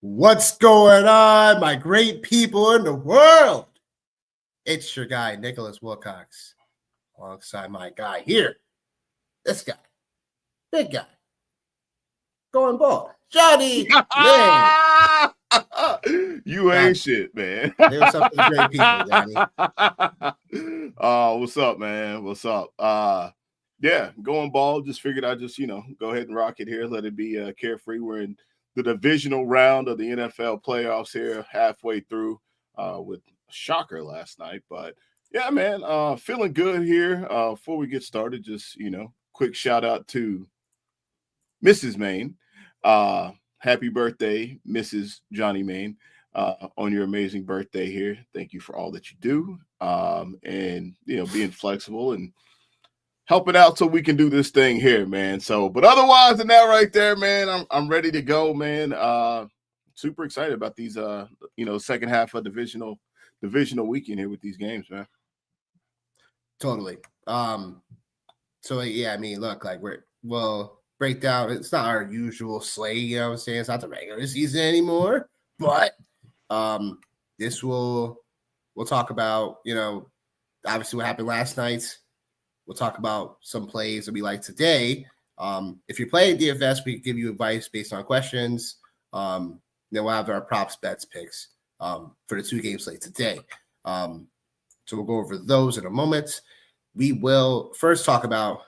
What's going on, my great people in the world? It's your guy, Nicholas Wilcox, alongside my guy here. This guy, big guy, going bald, Johnny Man. You ain't shit, man. Say what's up to the great people, Johnny. What's up, man? What's up? Yeah, going bald. Just figured I'd just, go ahead and rock it here. Let it be carefree. We're in the divisional round of the NFL playoffs here, halfway through with a shocker last night. But yeah, man, feeling good here. Before we get started, just, quick shout out to Mrs. Main. Happy birthday, Mrs. Johnny Main, on your amazing birthday here. Thank you for all that you do, and being flexible and helping out so we can do this thing here, man. So, but otherwise than that, right there, man, I'm ready to go, man. Super excited about these, second half of divisional weekend here with these games, man. Totally. So yeah, I mean, look, like we'll break down. It's not our usual slate, you know what I'm saying? It's not the regular season anymore, but we'll talk about, obviously what happened last night. We'll talk about some plays that we like today. If you're playing DFS, we give you advice based on questions. Then we'll have our props, bets, picks for the 2 game slate today. So we'll go over those in a moment. We will first talk about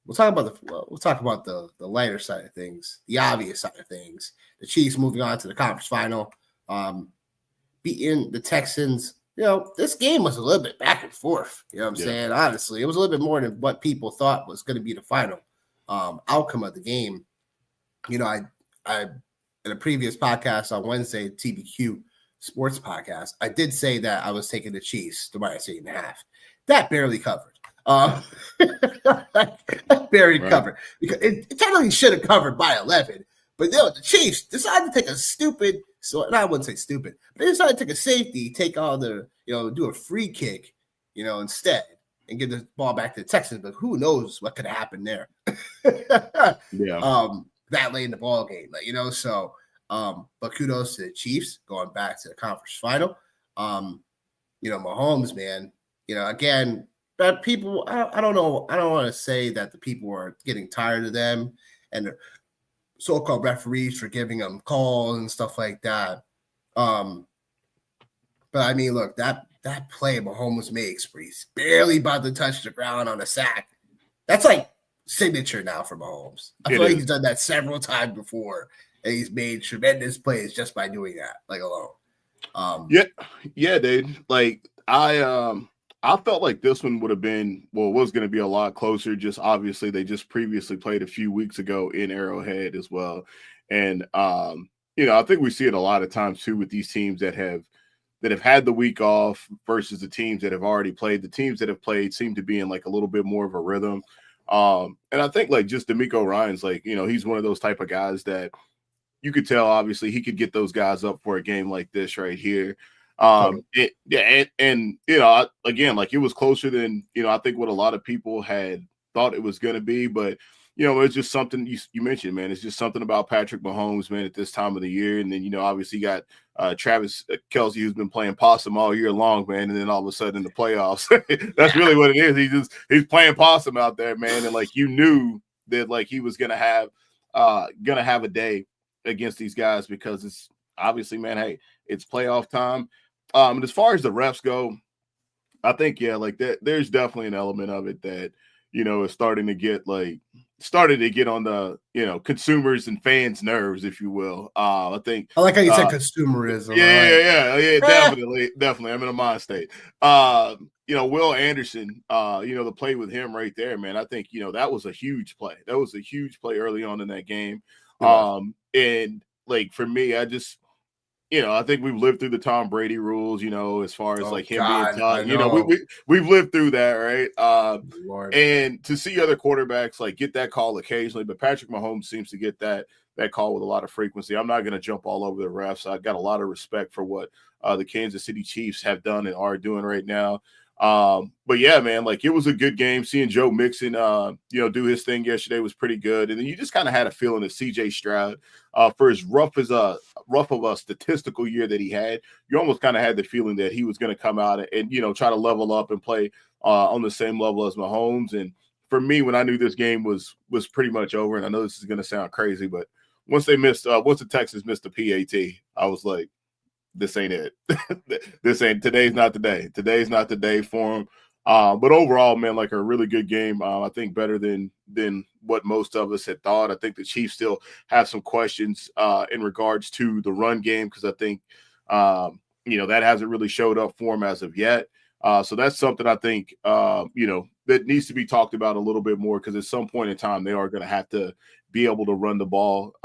the lighter side of things, the obvious side of things. The Chiefs moving on to the conference final, beating the Texans. This game was a little bit back and forth. You know what I'm saying? Honestly, it was a little bit more than what people thought was going to be the final outcome of the game. I in a previous podcast on Wednesday, TBQ Sports Podcast, I did say that I was taking the Chiefs to -8.5. That barely covered. Barely covered because it technically should have covered by 11. But the Chiefs decided to take a stupid. So and I wouldn't say stupid, but they decided to take a safety, take all the, do a free kick, instead and give the ball back to the Texans. But who knows what could have happened there? That late in the ball game, So, but kudos to the Chiefs going back to the conference final. Mahomes, man. Again, but people, I don't know. I don't want to say that the people are getting tired of them and the so-called referees for giving them calls and stuff like that. But I mean, look, that play Mahomes makes where he's barely about to touch the ground on a sack. That's like signature now for Mahomes. I feel like he's done that several times before, and he's made tremendous plays just by doing that, like alone. Dude. Like I felt like this one would have been, was going to be a lot closer. Just obviously they just previously played a few weeks ago in Arrowhead as well. And, I think we see it a lot of times too with these teams that have had the week off versus the teams that have already played. The teams that have played seem to be in like a little bit more of a rhythm. And I think like just DeMeco Ryans, like, he's one of those type of guys that you could tell, obviously he could get those guys up for a game like this right here. Again, like it was closer than, I think what a lot of people had thought it was going to be, but it's just something you mentioned, man. It's just something about Patrick Mahomes, man, at this time of the year. And then, obviously you got Travis Kelce, who's been playing possum all year long, man. And then all of a sudden in the playoffs, that's really what it is. He's playing possum out there, man. And like, you knew that like he was going to have a day against these guys because it's obviously, man, hey, it's playoff time. And as far as the refs go, I think, like that, there's definitely an element of it that, is starting to get on the, consumers and fans' nerves, if you will. I think I like how you said consumerism. Yeah, definitely. I'm in a mind state. Will Anderson, the play with him right there, man. I think, that was a huge play. That was a huge play early on in that game. And like for me, I just, I think we've lived through the Tom Brady rules, as far as like him being taught, we've lived through that, right? And to see other quarterbacks like get that call occasionally, but Patrick Mahomes seems to get that call with a lot of frequency. I'm not going to jump all over the refs. I've got a lot of respect for what the Kansas City Chiefs have done and are doing right now. But yeah, man, like it was a good game. Seeing Joe Mixon, do his thing yesterday was pretty good. And then you just kind of had a feeling that CJ Stroud, for as rough of a statistical year that he had, you almost kind of had the feeling that he was going to come out and try to level up and play on the same level as Mahomes. And for me, when I knew this game was pretty much over, and I know this is going to sound crazy, but once the Texans missed the PAT, I was like, this ain't it. Today's not the day. Today's not the day for him. But overall, man, like a really good game. I think better than what most of us had thought. I think the Chiefs still have some questions in regards to the run game, because I think that hasn't really showed up for them as of yet. So that's something I think that needs to be talked about a little bit more, because at some point in time they are going to have to be able to run the ball.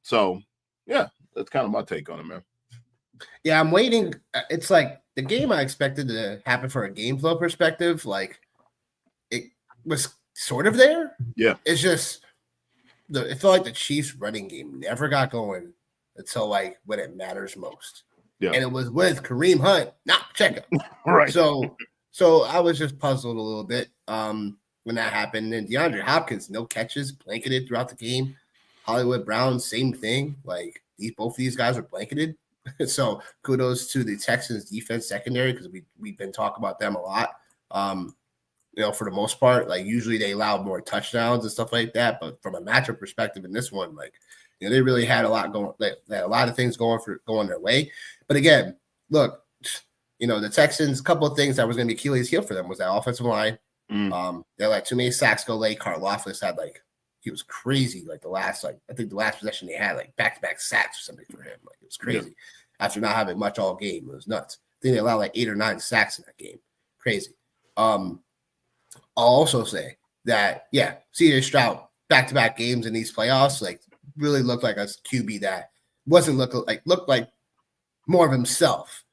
So yeah, that's kind of my take on it, man. Yeah, I'm waiting. It's like the game I expected to happen for a game flow perspective. Like it was sort of there. Yeah. It's just it felt like the Chiefs running game never got going until like when it matters most. Yeah. And it was with Kareem Hunt, not Pacheco. Right. So I was just puzzled a little bit when that happened. And DeAndre Hopkins, no catches, blanketed throughout the game. Hollywood Brown, same thing. Like both of these guys are blanketed. So kudos to the Texans defense secondary, because we've been talking about them a lot. For the most part, like usually they allowed more touchdowns and stuff like that. But from a matchup perspective in this one, like they really had a lot going, a lot of things going their way. But again, look, the Texans, a couple of things that was going to be Achilles' heel for them was that offensive line. They let too many sacks go late. Karlaftis had he was crazy. Like I think the last possession they had back-to-back sacks or something for him. Like it was crazy after not having much all game. It was nuts. I think they allowed 8 or 9 sacks in that game. Crazy. I'll also say that CJ Stroud back-to-back games in these playoffs really looked like a QB that looked like more of himself.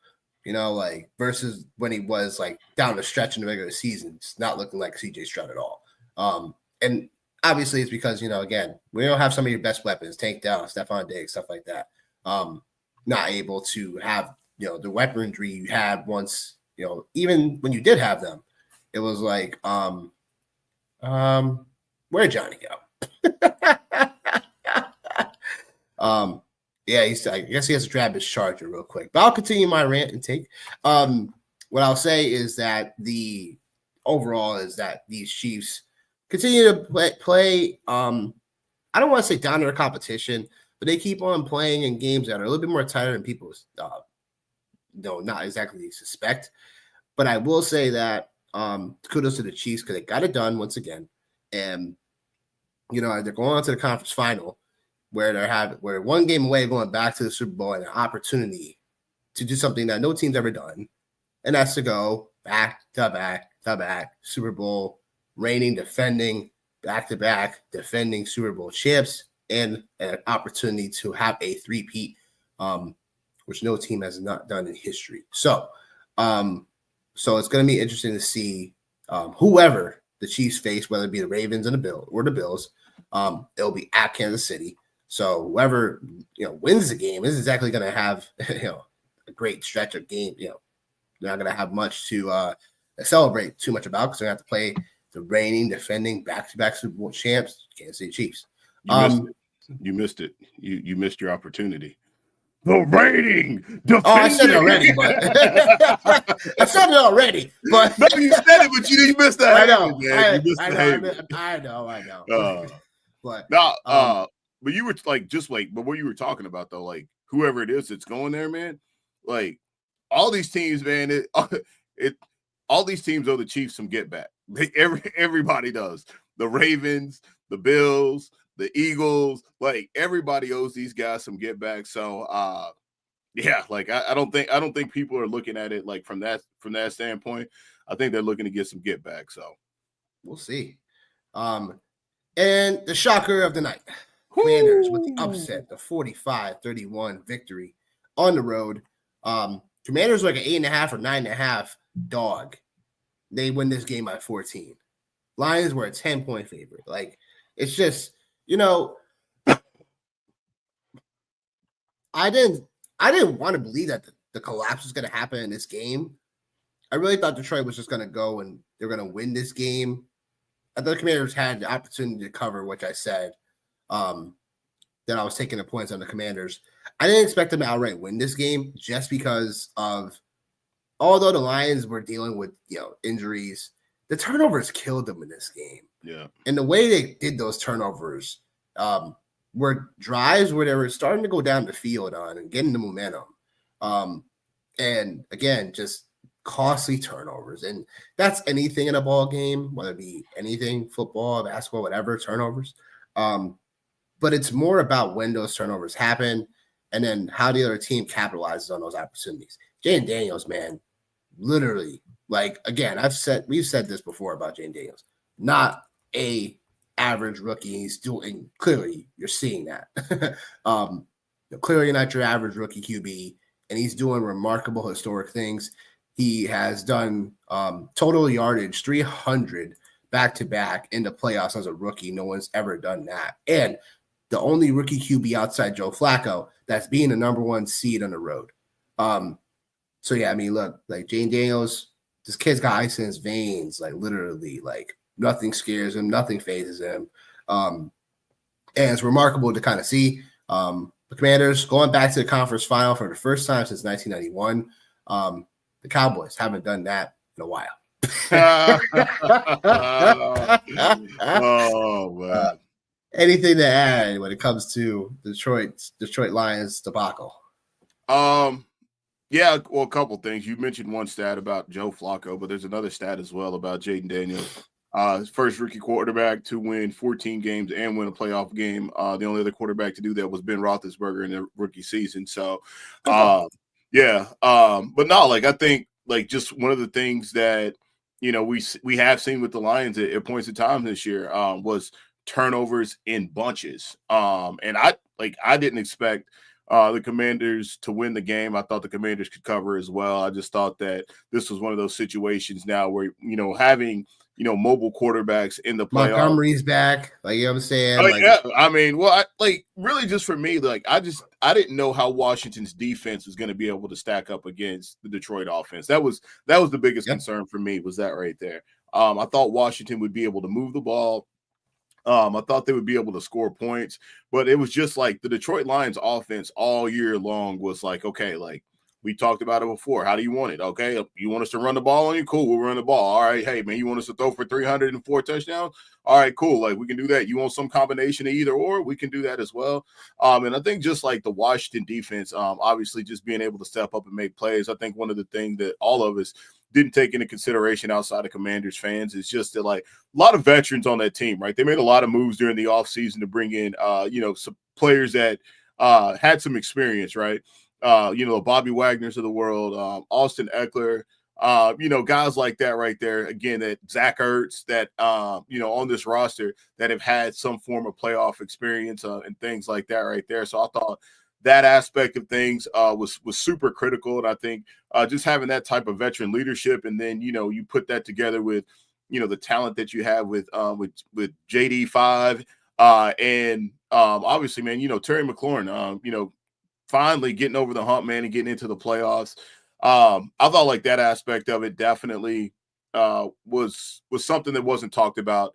Versus when he was down the stretch in the regular season, it's not looking like CJ Stroud at all. And obviously it's because, again, we don't have some of your best weapons, Tank Dell, Stephon Diggs, stuff like that. Not able to have, the weaponry you had once, even when you did have them, it was like, where'd Johnny go? I guess he has to grab his charger real quick. But I'll continue my rant and take. What I'll say is that the overall is that these Chiefs continue to play. I don't want to say down to their competition, but they keep on playing in games that are a little bit more tighter than people, not exactly suspect. But I will say that kudos to the Chiefs, because they got it done once again, and they're going on to the conference final, where we're one game away going back to the Super Bowl and an opportunity to do something that no team's ever done, and that's to go back to back Super Bowl reigning, defending back-to-back defending Super Bowl champs, and an opportunity to have a three-peat, which no team has not done in history. So it's going to be interesting to see whoever the Chiefs face, whether it be the Ravens and the Bills. It'll be at Kansas City. So whoever wins the game is exactly going to have a great stretch of game. They're not going to have much to celebrate too much about, because they're going to have to play the reigning, defending back-to-back Super Bowl champs, Kansas City Chiefs. You missed it. You missed your opportunity. The reigning, defending. Oh, I said it already, but I said it already. But no, you said it, but you missed that. I know. I know. But but you were but what you were talking about though, whoever it is that's going there, man, all these teams, man, all these teams owe the Chiefs some get back. Everybody does. The Ravens, the Bills, the Eagles, everybody owes these guys some get back. So I don't think people are looking at it from that standpoint. I think they're looking to get some get back. So we'll see. And the shocker of the night, Commanders with the upset, the 45-31 victory on the road. Commanders like an 8.5 or 9.5 dog. They win this game by 14. Lions were a 10-point favorite. It's just, I didn't want to believe that the collapse was going to happen in this game. I really thought Detroit was just going to go and they're going to win this game. I thought the Commanders had the opportunity to cover, which I said. That I was taking the points on the Commanders. I didn't expect them to outright win this game just because of, although the Lions were dealing with injuries, the turnovers killed them in this game. Yeah, and the way they did those turnovers were drives where they were starting to go down the field on and getting the momentum, and again, just costly turnovers, and that's anything in a ball game, whether it be anything, football, basketball, whatever, turnovers. But it's more about when those turnovers happen and then how the other team capitalizes on those opportunities. Jayden Daniels, man, literally, like, again, we've said this before about Jayden Daniels, not a average rookie. He's doing, clearly, you're seeing that. Clearly not your average rookie QB, and he's doing remarkable historic things. He has done total yardage 300 back-to-back in the playoffs as a rookie. No one's ever done that. And the only rookie QB outside Joe Flacco that's being the number one seed on the road. So, yeah, I mean, look, like Jayden Daniels, this kid's got ice in his veins, like literally, like nothing scares him, nothing phases him. And it's remarkable to kind of see the Commanders going back to the conference final for the first time since 1991. The Cowboys haven't done that in a while. Oh, man. Anything to add when it comes to Detroit Lions debacle? Yeah, well, a couple things. You mentioned one stat about Joe Flacco, but there's another stat as well about Jayden Daniels. His first rookie quarterback to win 14 games and win a playoff game. The only other quarterback to do that was Ben Roethlisberger in the rookie season. So, yeah. But no, like, I think, like, just one of the things that, we have seen with the Lions at points in time this year was turnovers in bunches. And I didn't expect the Commanders to win the game. I thought the Commanders could cover as well. I just thought that this was one of those situations now where, having, mobile quarterbacks in the playoffs. Montgomery's back. Like, you know what I'm saying? Oh, yeah. I mean, well, really just for me, like, I didn't know how Washington's defense was going to be able to stack up against the Detroit offense. That was the biggest concern for me, was that right there. I thought Washington would be able to move the ball. I thought they would be able to score points, but it was just like the Detroit Lions offense all year long was like, okay, like we talked about it before. How do you want it? Okay, you want us to run the ball on you? Cool, we'll run the ball. All right, hey, man, you want us to throw for 304 touchdowns? All right, cool. Like, we can do that. You want some combination of either or? We can do that as well. And I think just like the Washington defense, obviously just being able to step up and make plays. I think one of the things that all of us didn't take into consideration outside of Commanders fans is just that, like, a lot of veterans on that team, right? They made a lot of moves during the offseason to bring in, some players that had some experience, right? The Bobby Wagners of the world, Austin Eckler, guys like that right there. Again, that Zach Ertz, that, on this roster that have had some form of playoff experience and things like that right there. So I thought that aspect of things was super critical. And I think just having that type of veteran leadership, and then, you put that together with, the talent that you have with JD5 and obviously, man, Terry McLaurin, finally getting over the hump, man, and getting into the playoffs. I thought like that aspect of it definitely was something that wasn't talked about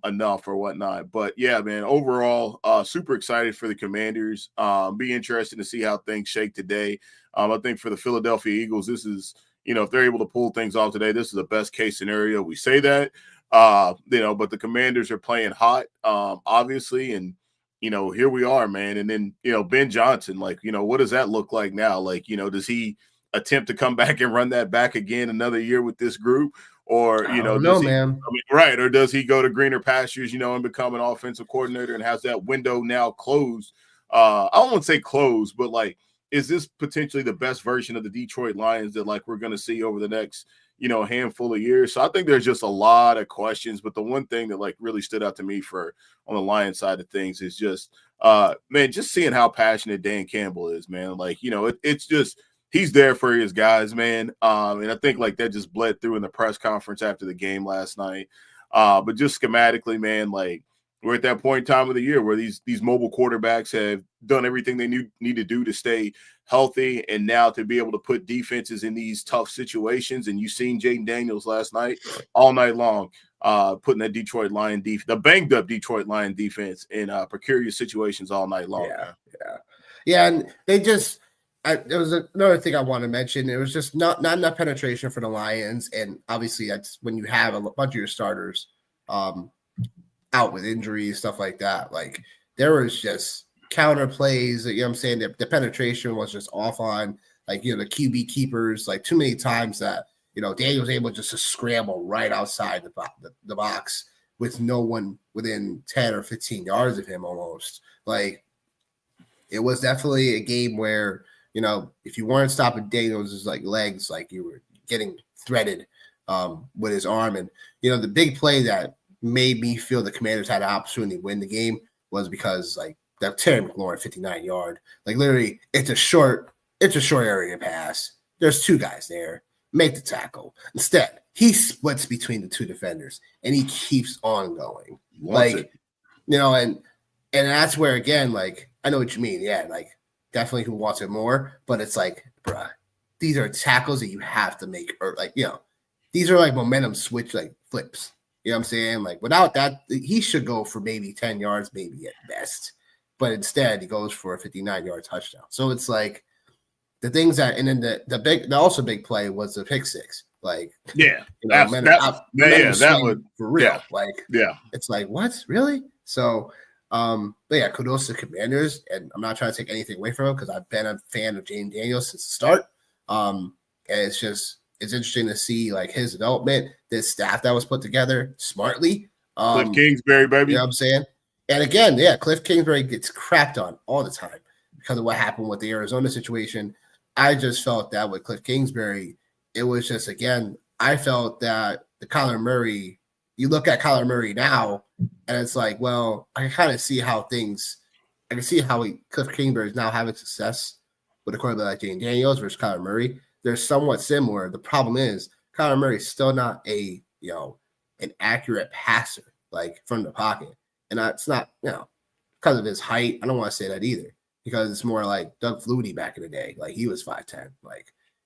enough or whatnot. But yeah, man, overall, super excited for the Commanders. Be interested to see how things shake today. I think for the Philadelphia Eagles, this is, if they're able to pull things off today, this is the best case scenario. We say that, but the Commanders are playing hot, obviously, and here we are, man. And then, Ben Johnson, like, what does that look like now? Like, does he attempt to come back and run that back again another year with this group? Or, does he, man. right. Or does he go to greener pastures, and become an offensive coordinator and has that window now closed? I don't want to say closed, but like, is this potentially the best version of the Detroit Lions that like we're going to see over the next, handful of years? So I think there's just a lot of questions, but the one thing that like really stood out to me for on the Lions side of things is just, man, just seeing how passionate Dan Campbell is, man. Like, it's just, he's there for his guys, man. And I think like that just bled through in the press conference after the game last night. But just schematically, man, like, we're at that point in time of the year where these mobile quarterbacks have done everything they need to do to stay healthy, and now to be able to put defenses in these tough situations. And you've seen Jaden Daniels last night, all night long, putting that Detroit Lion defense, the banged up Detroit Lion defense, in precarious situations all night long. Yeah, and they just. There was another thing I want to mention. It was just not enough penetration for the Lions, and obviously that's when you have a bunch of your starters out with injuries, stuff like that. Like there was just counter plays. You know what I'm saying? The penetration was just off on the QB keepers like too many times that Daniel was able just to scramble right outside the box with no one within 10 or 15 yards of him almost. Like it was definitely a game where. If you weren't stopping Daniels' legs, you were getting threaded with his arm. And, the big play that made me feel the Commanders had an opportunity to win the game was because that Terry McLaurin 59-yard, literally it's a short area pass. There's two guys there. Make the tackle. Instead, he splits between the two defenders and he keeps on going. And that's where, again, I know what you mean. Yeah, definitely who wants it more, but it's bruh, these are tackles that you have to make, or these are momentum switch flips. You know what I'm saying? Without that, he should go for maybe 10 yards, maybe at best. But instead, he goes for a 59-yard touchdown. So it's the things that, and then the also big play was the pick six. That would for real. Yeah. It's what? Really? So but yeah, kudos to Commanders, and I'm not trying to take anything away from him because I've been a fan of Jaden Daniels since the start. And it's interesting to see his development, this staff that was put together smartly. Cliff Kingsbury, baby. You know what I'm saying? And again, yeah, Cliff Kingsbury gets crapped on all the time because of what happened with the Arizona situation. I just felt that with Cliff Kingsbury, it was just, again, I felt that the Kyler Murray, you look at Kyler Murray now, and it's well, I can kind of see how Cliff Kingsbury is now having success with a quarterback like Jaden Daniels versus Kyler Murray. They're somewhat similar. The problem is Kyler Murray is still not an accurate passer, from the pocket. And that's not, because of his height. I don't want to say that either, because it's more like Doug Flutie back in the day. He was 5'10".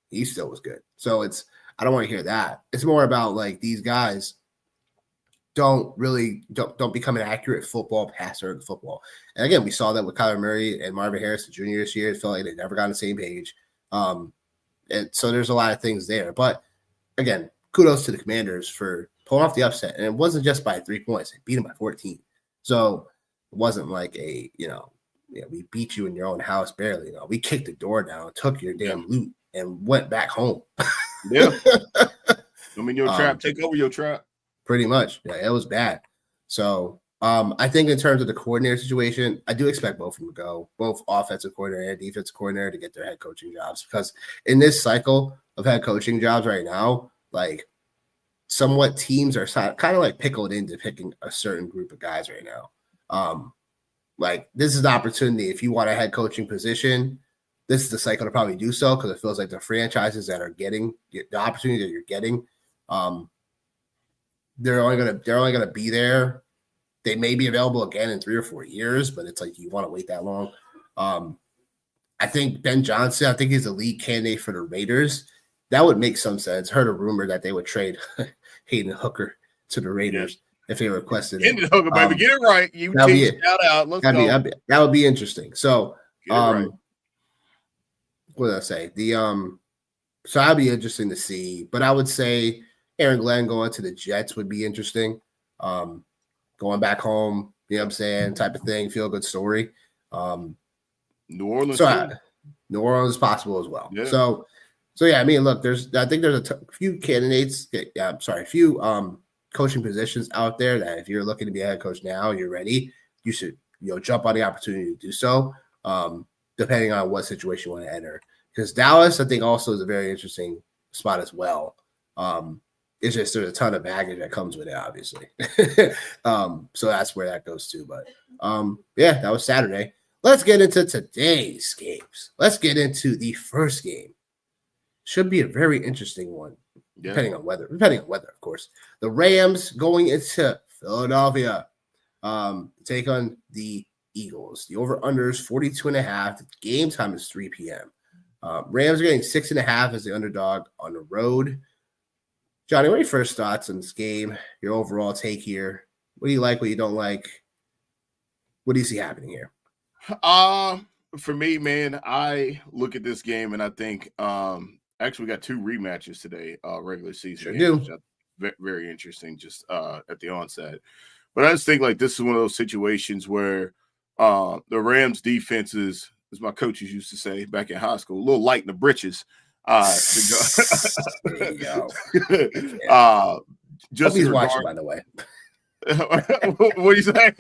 He still was good. So I don't want to hear that. It's more about these guys don't become an accurate football passer in football. And again, we saw that with Kyler Murray and Marvin Harrison Jr. this year. It felt like they never got on the same page. And so there's a lot of things there. But again, kudos to the Commanders for pulling off the upset. And it wasn't just by 3 points. They beat them by 14. So it wasn't we beat you in your own house barely. We kicked the door down, took your damn loot, and went back home. Yeah. Your trap. Take over your trap. Pretty much. Yeah, it was bad. So I think in terms of the coordinator situation, I do expect both of them to go, both offensive coordinator and defensive coordinator, to get their head coaching jobs, because in this cycle of head coaching jobs right now, somewhat teams are kind of pickled into picking a certain group of guys right now. This is the opportunity. If you want a head coaching position, this is the cycle to probably do so, because it feels like the franchises that are getting the opportunity that you're getting, they're only gonna be there. They may be available again in 3 or 4 years, but it's you want to wait that long. I think Ben Johnson, I think he's a lead candidate for the Raiders. That would make some sense. Heard a rumor that they would trade Hayden Hooker to the Raiders if they requested it. Hayden Hooker, baby, get it right. You team, shout out. Let's go. That would be interesting. So, right. What did I say? So that'd be interesting to see. But I would say Aaron Glenn going to the Jets would be interesting. Going back home, you know what I'm saying, type of thing. Feel good story. New Orleans. So New Orleans is possible as well. Yeah. So yeah, I mean, look, I think there's a few candidates. A few coaching positions out there that if you're looking to be a head coach now, you're ready. You should jump on the opportunity to do so. Depending on what situation you want to enter. Because Dallas, I think, also is a very interesting spot as well. It's just there's a ton of baggage that comes with it, obviously. So that's where that goes to. But yeah, that was Saturday. Let's get into today's games. Let's get into the first game. Should be a very interesting one, depending on weather. Of course. The Rams going into Philadelphia. Take on the Eagles. The over-under is 42.5. The game time is 3 p.m. Rams are getting 6.5 as the underdog on the road. Johnny, what are your first thoughts on this game? Your overall take here? What do you like? What you don't like? What do you see happening here? For me, man, I look at this game and I think actually we got 2 rematches today, regular season games, which are very interesting just at the onset. But I just think like this is one of those situations where the Rams defense is, as my coaches used to say back in high school, a little light in the britches. There you go. Just hope he's watching, by the way. What do you say?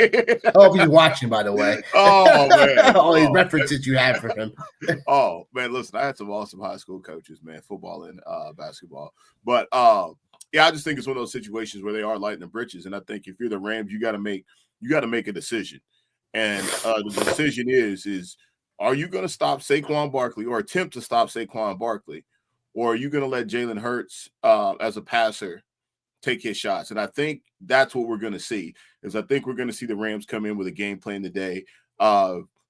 I hope he's watching, by the way. Oh man, all these references you had for him. Oh man, listen, I had some awesome high school coaches, man, football and basketball. But yeah, I just think it's one of those situations where they are lighting the britches, and I think if you're the Rams, you got to make a decision, and the decision is are you going to stop Saquon Barkley or attempt to stop Saquon Barkley, or are you going to let Jalen Hurts as a passer take his shots? And I think that's what we're going to see. Is I think we're going to see the Rams come in with a game plan today,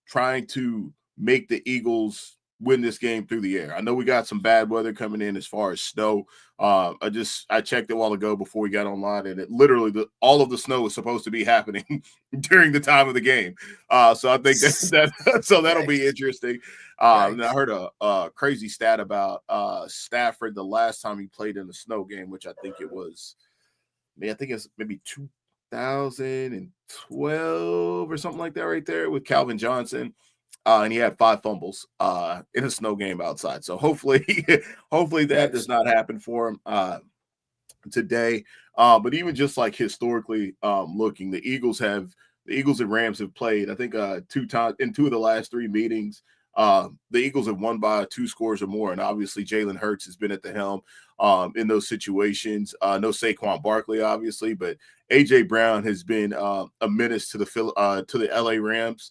trying to make the Eagles win this game through the air. I know we got some bad weather coming in as far as snow. I checked it a while ago before we got online, and it literally all of the snow is supposed to be happening during the time of the game. So I think that'll be interesting. And I heard a crazy stat about Stafford the last time he played in a snow game, which I think it's maybe 2012 or something like that right there with Calvin Johnson. And he had 5 fumbles in a snow game outside. So hopefully that does not happen for him today. But even just like historically looking, the Eagles and Rams have played, I think 2 times in 2 of the last 3 meetings. The Eagles have won by 2 scores or more, and obviously Jalen Hurts has been at the helm in those situations. No Saquon Barkley, obviously, but AJ Brown has been a menace to the LA Rams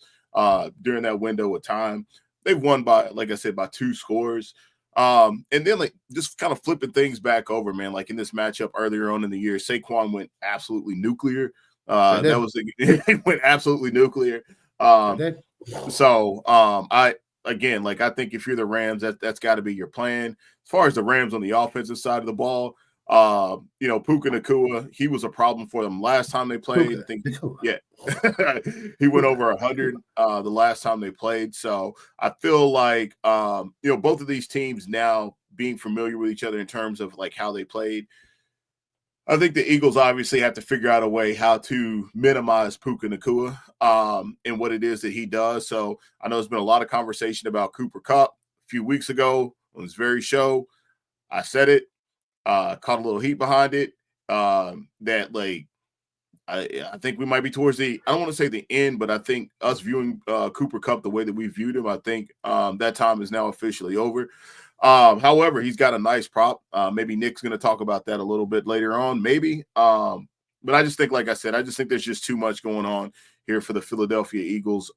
during that window of time. They've won by, like I said, by 2 scores. And then like just kind of flipping things back over, man. Like in this matchup earlier on in the year, Saquon went absolutely nuclear. He went absolutely nuclear. So I think if you're the Rams, that's got to be your plan. As far as the Rams on the offensive side of the ball, Puka Nacua, he was a problem for them last time they played. I think, yeah, he went over 100 the last time they played. So I feel like both of these teams now being familiar with each other in terms of like how they played. I think the Eagles obviously have to figure out a way how to minimize Puka Nacua and what it is that he does. So I know there's been a lot of conversation about Cooper Kupp a few weeks ago on this very show. I said it, caught a little heat behind it. That like I think we might be towards I don't want to say the end, but I think us viewing Cooper Kupp the way that we viewed him, I think that time is now officially over. However, he's got a nice prop. Maybe Nick's going to talk about that a little bit later on, maybe. But I just think, like I said, there's just too much going on here for the Philadelphia Eagles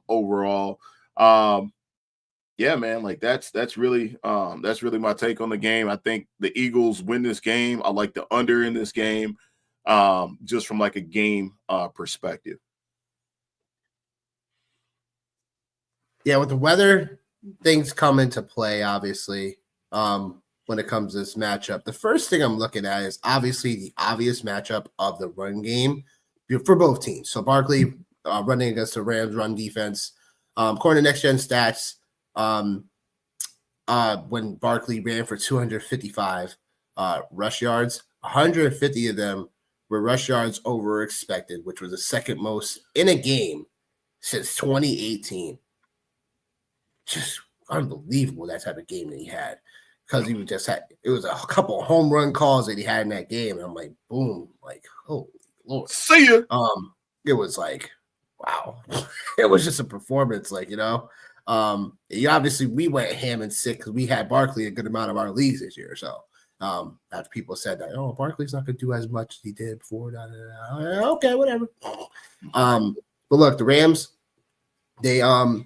overall. Yeah, man, like that's really my take on the game. I think the Eagles win this game. I like the under in this game, just from like a game perspective. Yeah, with the weather, things come into play, obviously, when it comes to this matchup. The first thing I'm looking at is obviously the obvious matchup of the run game for both teams. So Barkley running against the Rams run defense. According to Next Gen Stats, when Barkley ran for 255 rush yards, 150 of them were rush yards over expected, which was the second most in a game since 2018. Just unbelievable that type of game that he had, because he was it was a couple of home run calls that he had in that game, and I'm like, boom, like, holy Lord, see ya. It was like, wow, it was just a performance, like, obviously we went ham and sick because we had Barkley a good amount of our leagues this year, so after people said that, oh, Barkley's not going to do as much as he did before, okay, whatever. But look, the Rams, they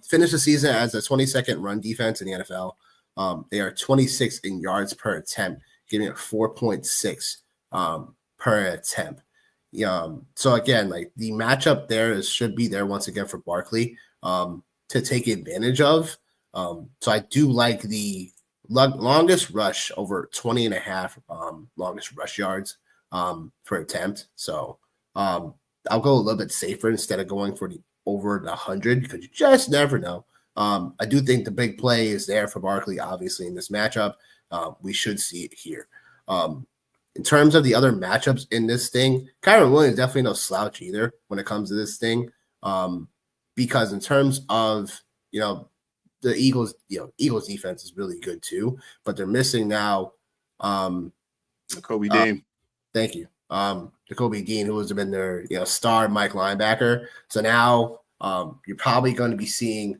finished the season as the 22nd run defense in the NFL. They are 26 in yards per attempt, giving it 4.6 per attempt. So again, like the matchup there should be there once again for Barkley to take advantage of. So I do like the longest rush over 20 and a half longest rush yards per attempt. So I'll go a little bit safer instead of going for the over the 100 because you just never know. I do think the big play is there for Barkley, obviously, in this matchup. We should see it here. In terms of the other matchups in this thing, Kyron Williams definitely no slouch either when it comes to this thing. Because in terms of, the Eagles, Eagles defense is really good too, but they're missing now. Kobe Dean. Thank you. Kobe Dean, who has been their, star Mike linebacker. So now you're probably going to be seeing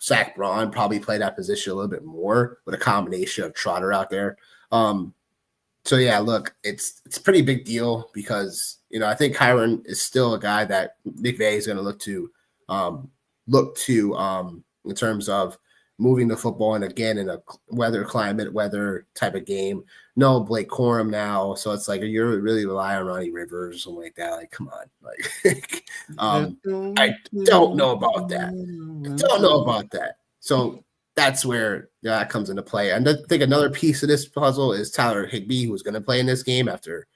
Zach Braun probably play that position a little bit more with a combination of Trotter out there. So yeah, look, it's a pretty big deal because I think Kyron is still a guy that McVay is going to look to in terms of moving the football, and again in a weather type of game. No Blake Corum now, so it's like you're really relying on Ronnie Rivers or something like that. Like, come on, like I don't know about that. So that's where that comes into play. And I think another piece of this puzzle is Tyler Higbee, who was going to play in this game after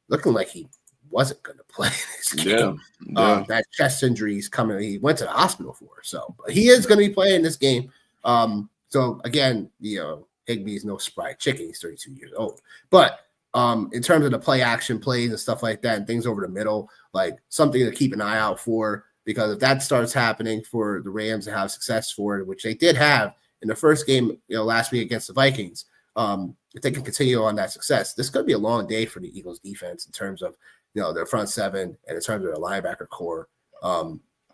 looking like he wasn't going to play in this game. Yeah. That chest injury is coming. He went to the hospital for, so but he is going to be playing this game. So again, Higbee is no spry chicken. He's 32 years old. But in terms of the play action plays and stuff like that and things over the middle, like something to keep an eye out for, because if that starts happening for the Rams to have success for it, which they did have in the first game, last week against the Vikings, if they can continue on that success, this could be a long day for the Eagles defense in terms of, their front seven and in terms of their linebacker core,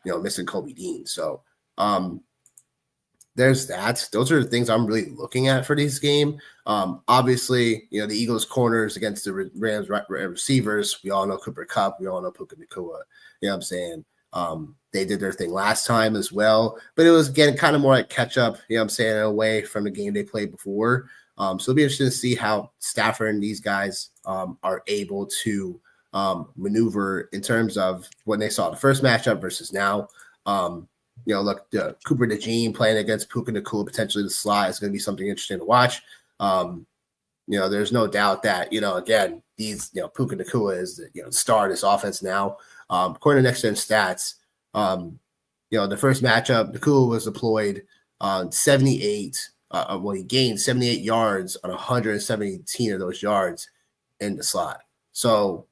missing Kobe Dean. So there's that. Those are the things I'm really looking at for this game. Obviously, the Eagles corners against the Rams receivers. We all know Cooper Kupp. We all know Puka Nacua. You know what I'm saying? They did their thing last time as well, but it was, again, kind of more like catch up, away from the game they played before. So it'll be interesting to see how Stafford and these guys are able to maneuver in terms of when they saw the first matchup versus now. Look, Cooper DeJean playing against Puka Nacua, potentially the slot, is going to be something interesting to watch. There's no doubt that, again, these, Puka Nacua is the star of this offense now. According to Next Gen Stats, the first matchup, Nacua was deployed on 78. He gained 78 yards on 117 of those yards in the slot. So,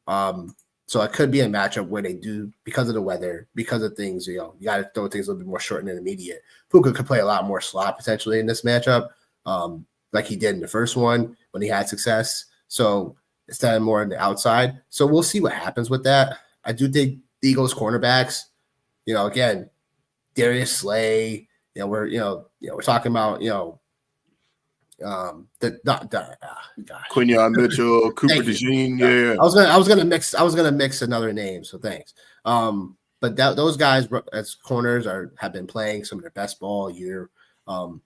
so it could be a matchup where they do, because of the weather, because of things, you got to throw things a little bit more short and intermediate. Puka could play a lot more slot potentially in this matchup, like he did in the first one when he had success. So instead of more on the outside. So we'll see what happens with that. I do think the Eagles cornerbacks, again, Darius Slay, we're talking about, Quinyon Mitchell, Cooper DeJean, yeah. I was gonna mix another name, so thanks. But those guys as corners have been playing some of their best ball all year. The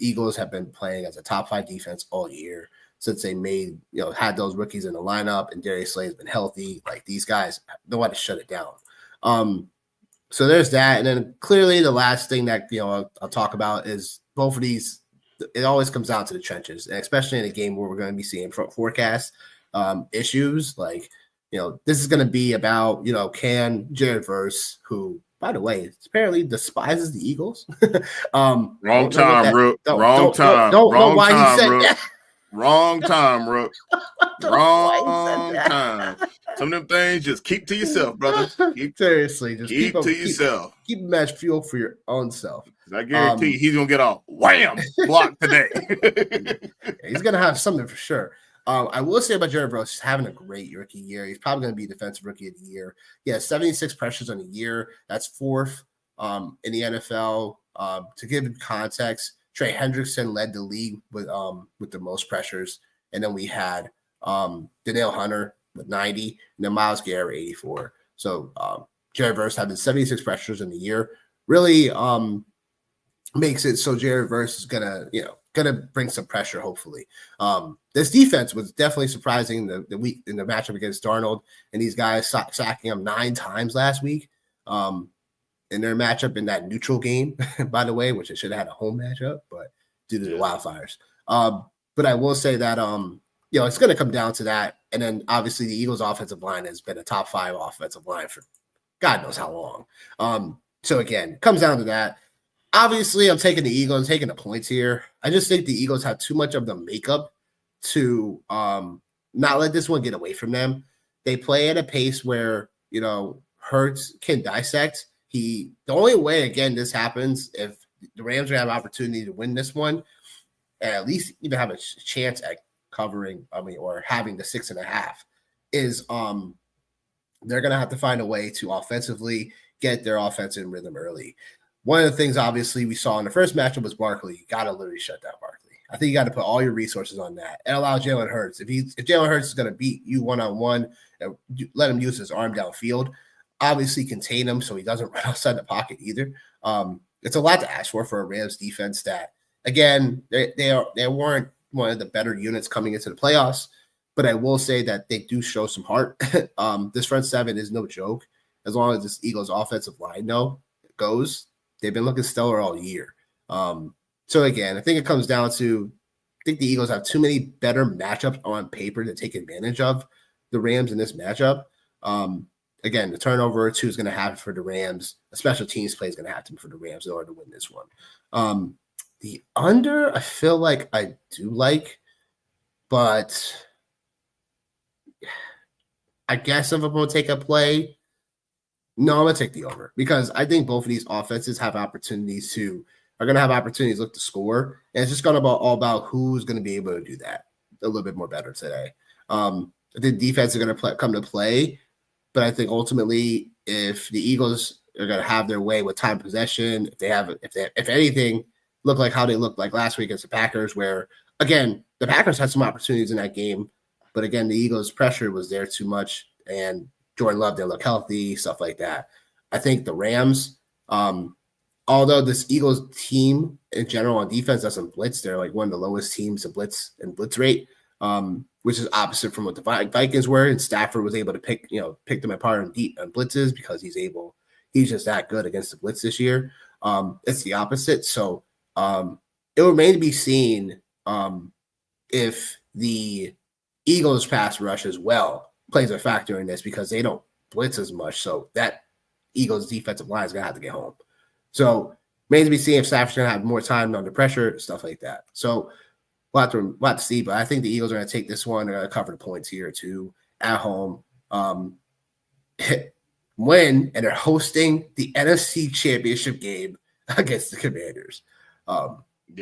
Eagles have been playing as a top 5 defense all year since they made, had those rookies in the lineup, and Darius Slay has been healthy. Like, these guys know how to shut it down. So there's that, and then clearly the last thing that I'll talk about is both of these. It always comes down to the trenches, and especially in a game where we're going to be seeing forecast issues. Like, this is going to be about, can Jared Verse, who, by the way, apparently despises the Eagles. Wrong time, Rook. Wrong time. Don't know why he said that. Wrong time, Rook. Wrong time. Some of them things just keep to yourself, brother. Seriously, just keep to yourself. Keep them as fuel for your own self. I guarantee he's gonna get a wham block today. He's gonna have something for sure. I will say about Jared Verse, he's having a great rookie year. He's probably going to be defensive rookie of the year. He has 76 pressures on the year. That's 4th in the NFL. To give context, Trey Hendrickson led the league with the most pressures, and then we had Danielle Hunter with 90, and then Myles Garrett 84. So Jared Verse having 76 pressures in the year really makes it so Jared Verse is gonna gonna bring some pressure, hopefully. This defense was definitely surprising the week in the matchup against Darnold, and these guys sacking him 9 times last week. In their matchup in that neutral game, by the way, which it should have had a home matchup, but due to the wildfires. But I will say that it's going to come down to that. And then obviously the Eagles offensive line has been a top 5 offensive line for God knows how long. So again, it comes down to that. Obviously, I'm taking the Eagles. I'm taking the points here. I just think the Eagles have too much of the makeup to not let this one get away from them. They play at a pace where, Hurts can dissect. The only way, again, this happens if the Rams are going to have opportunity to win this one, and at least even have a chance at covering, or having the 6.5, is they're going to have to find a way to offensively get their offense in rhythm early. One of the things, obviously, we saw in the first matchup was Barkley. You got to literally shut down Barkley. I think you got to put all your resources on that and allow Jalen Hurts. If Jalen Hurts is going to beat you one-on-one, and let him use his arm downfield, obviously contain him so he doesn't run outside the pocket either. It's a lot to ask for a Rams defense that, again, they weren't one of the better units coming into the playoffs, but I will say that they do show some heart. This front seven is no joke. As long as this Eagles offensive line goes, they've been looking stellar all year. So again, I think it comes down to, I think the Eagles have too many better matchups on paper to take advantage of the Rams in this matchup. Again, the turnover or 2 is going to happen for the Rams. A special teams play is going to happen for the Rams in order to win this one. The under, I feel like I do like, but I guess if I'm going to take a play, no, I'm going to take the over, because I think both of these offenses are going to have opportunities to look to score. And it's just going to be all about who's going to be able to do that a little bit more better today. I think defense are going to come to play, but I think ultimately if the Eagles are going to have their way with time possession, if anything, look like how they looked like last week against the Packers, where, again, the Packers had some opportunities in that game, but again, the Eagles' pressure was there too much, and Jordan Love didn't look healthy, stuff like that. I think the Rams, although this Eagles team in general on defense doesn't blitz, they're like one of the lowest teams in blitz rate, which is opposite from what the Vikings were. And Stafford was able to pick them apart on blitzes because he's just that good against the blitz this year. It's the opposite. So it will remain to be seen if the Eagles pass rush as well plays a factor in this, because they don't blitz as much. So that Eagles defensive line is going to have to get home. So remains to be seen if Stafford's going to have more time under pressure, stuff like that. So we'll have to see, but I think the Eagles are going to take this one. They're going to cover the points here too at home. Win, and they're hosting the NFC Championship game against the Commanders.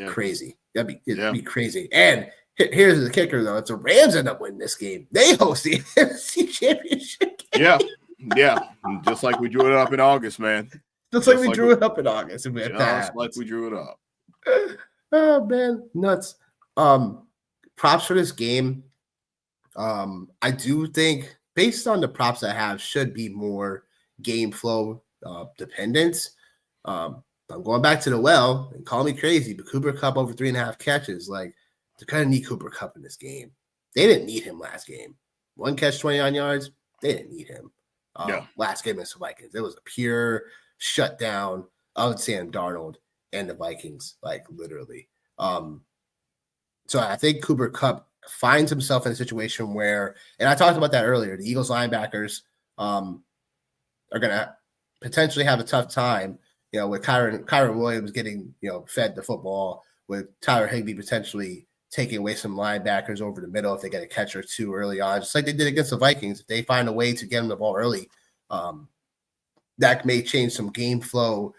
Crazy. That'd be crazy. And here's the kicker, though. If the Rams end up winning this game, they host the NFC Championship game. Yeah. Just like we drew it up in August, man. Just like we drew it up in August. Just like we drew it up. Oh, man. Nuts. Props for this game. I do think, based on the props I have, should be more game flow dependent. I'm going back to the well, and call me crazy, but Cooper Kupp over 3.5 catches. Like, they're going to need Cooper Kupp in this game. They didn't need him last game. 1 catch, 29 yards. They didn't need him. Last game against the Vikings, it was a pure shutdown of Sam Darnold and the Vikings, like literally. So I think Cooper Kupp finds himself in a situation where, and I talked about that earlier, the Eagles linebackers are going to potentially have a tough time, with Kyron Williams getting, fed the football, with Tyler Higbee potentially taking away some linebackers over the middle if they get a catch or 2 early on, just like they did against the Vikings. If they find a way to get them the ball early, that may change some game flow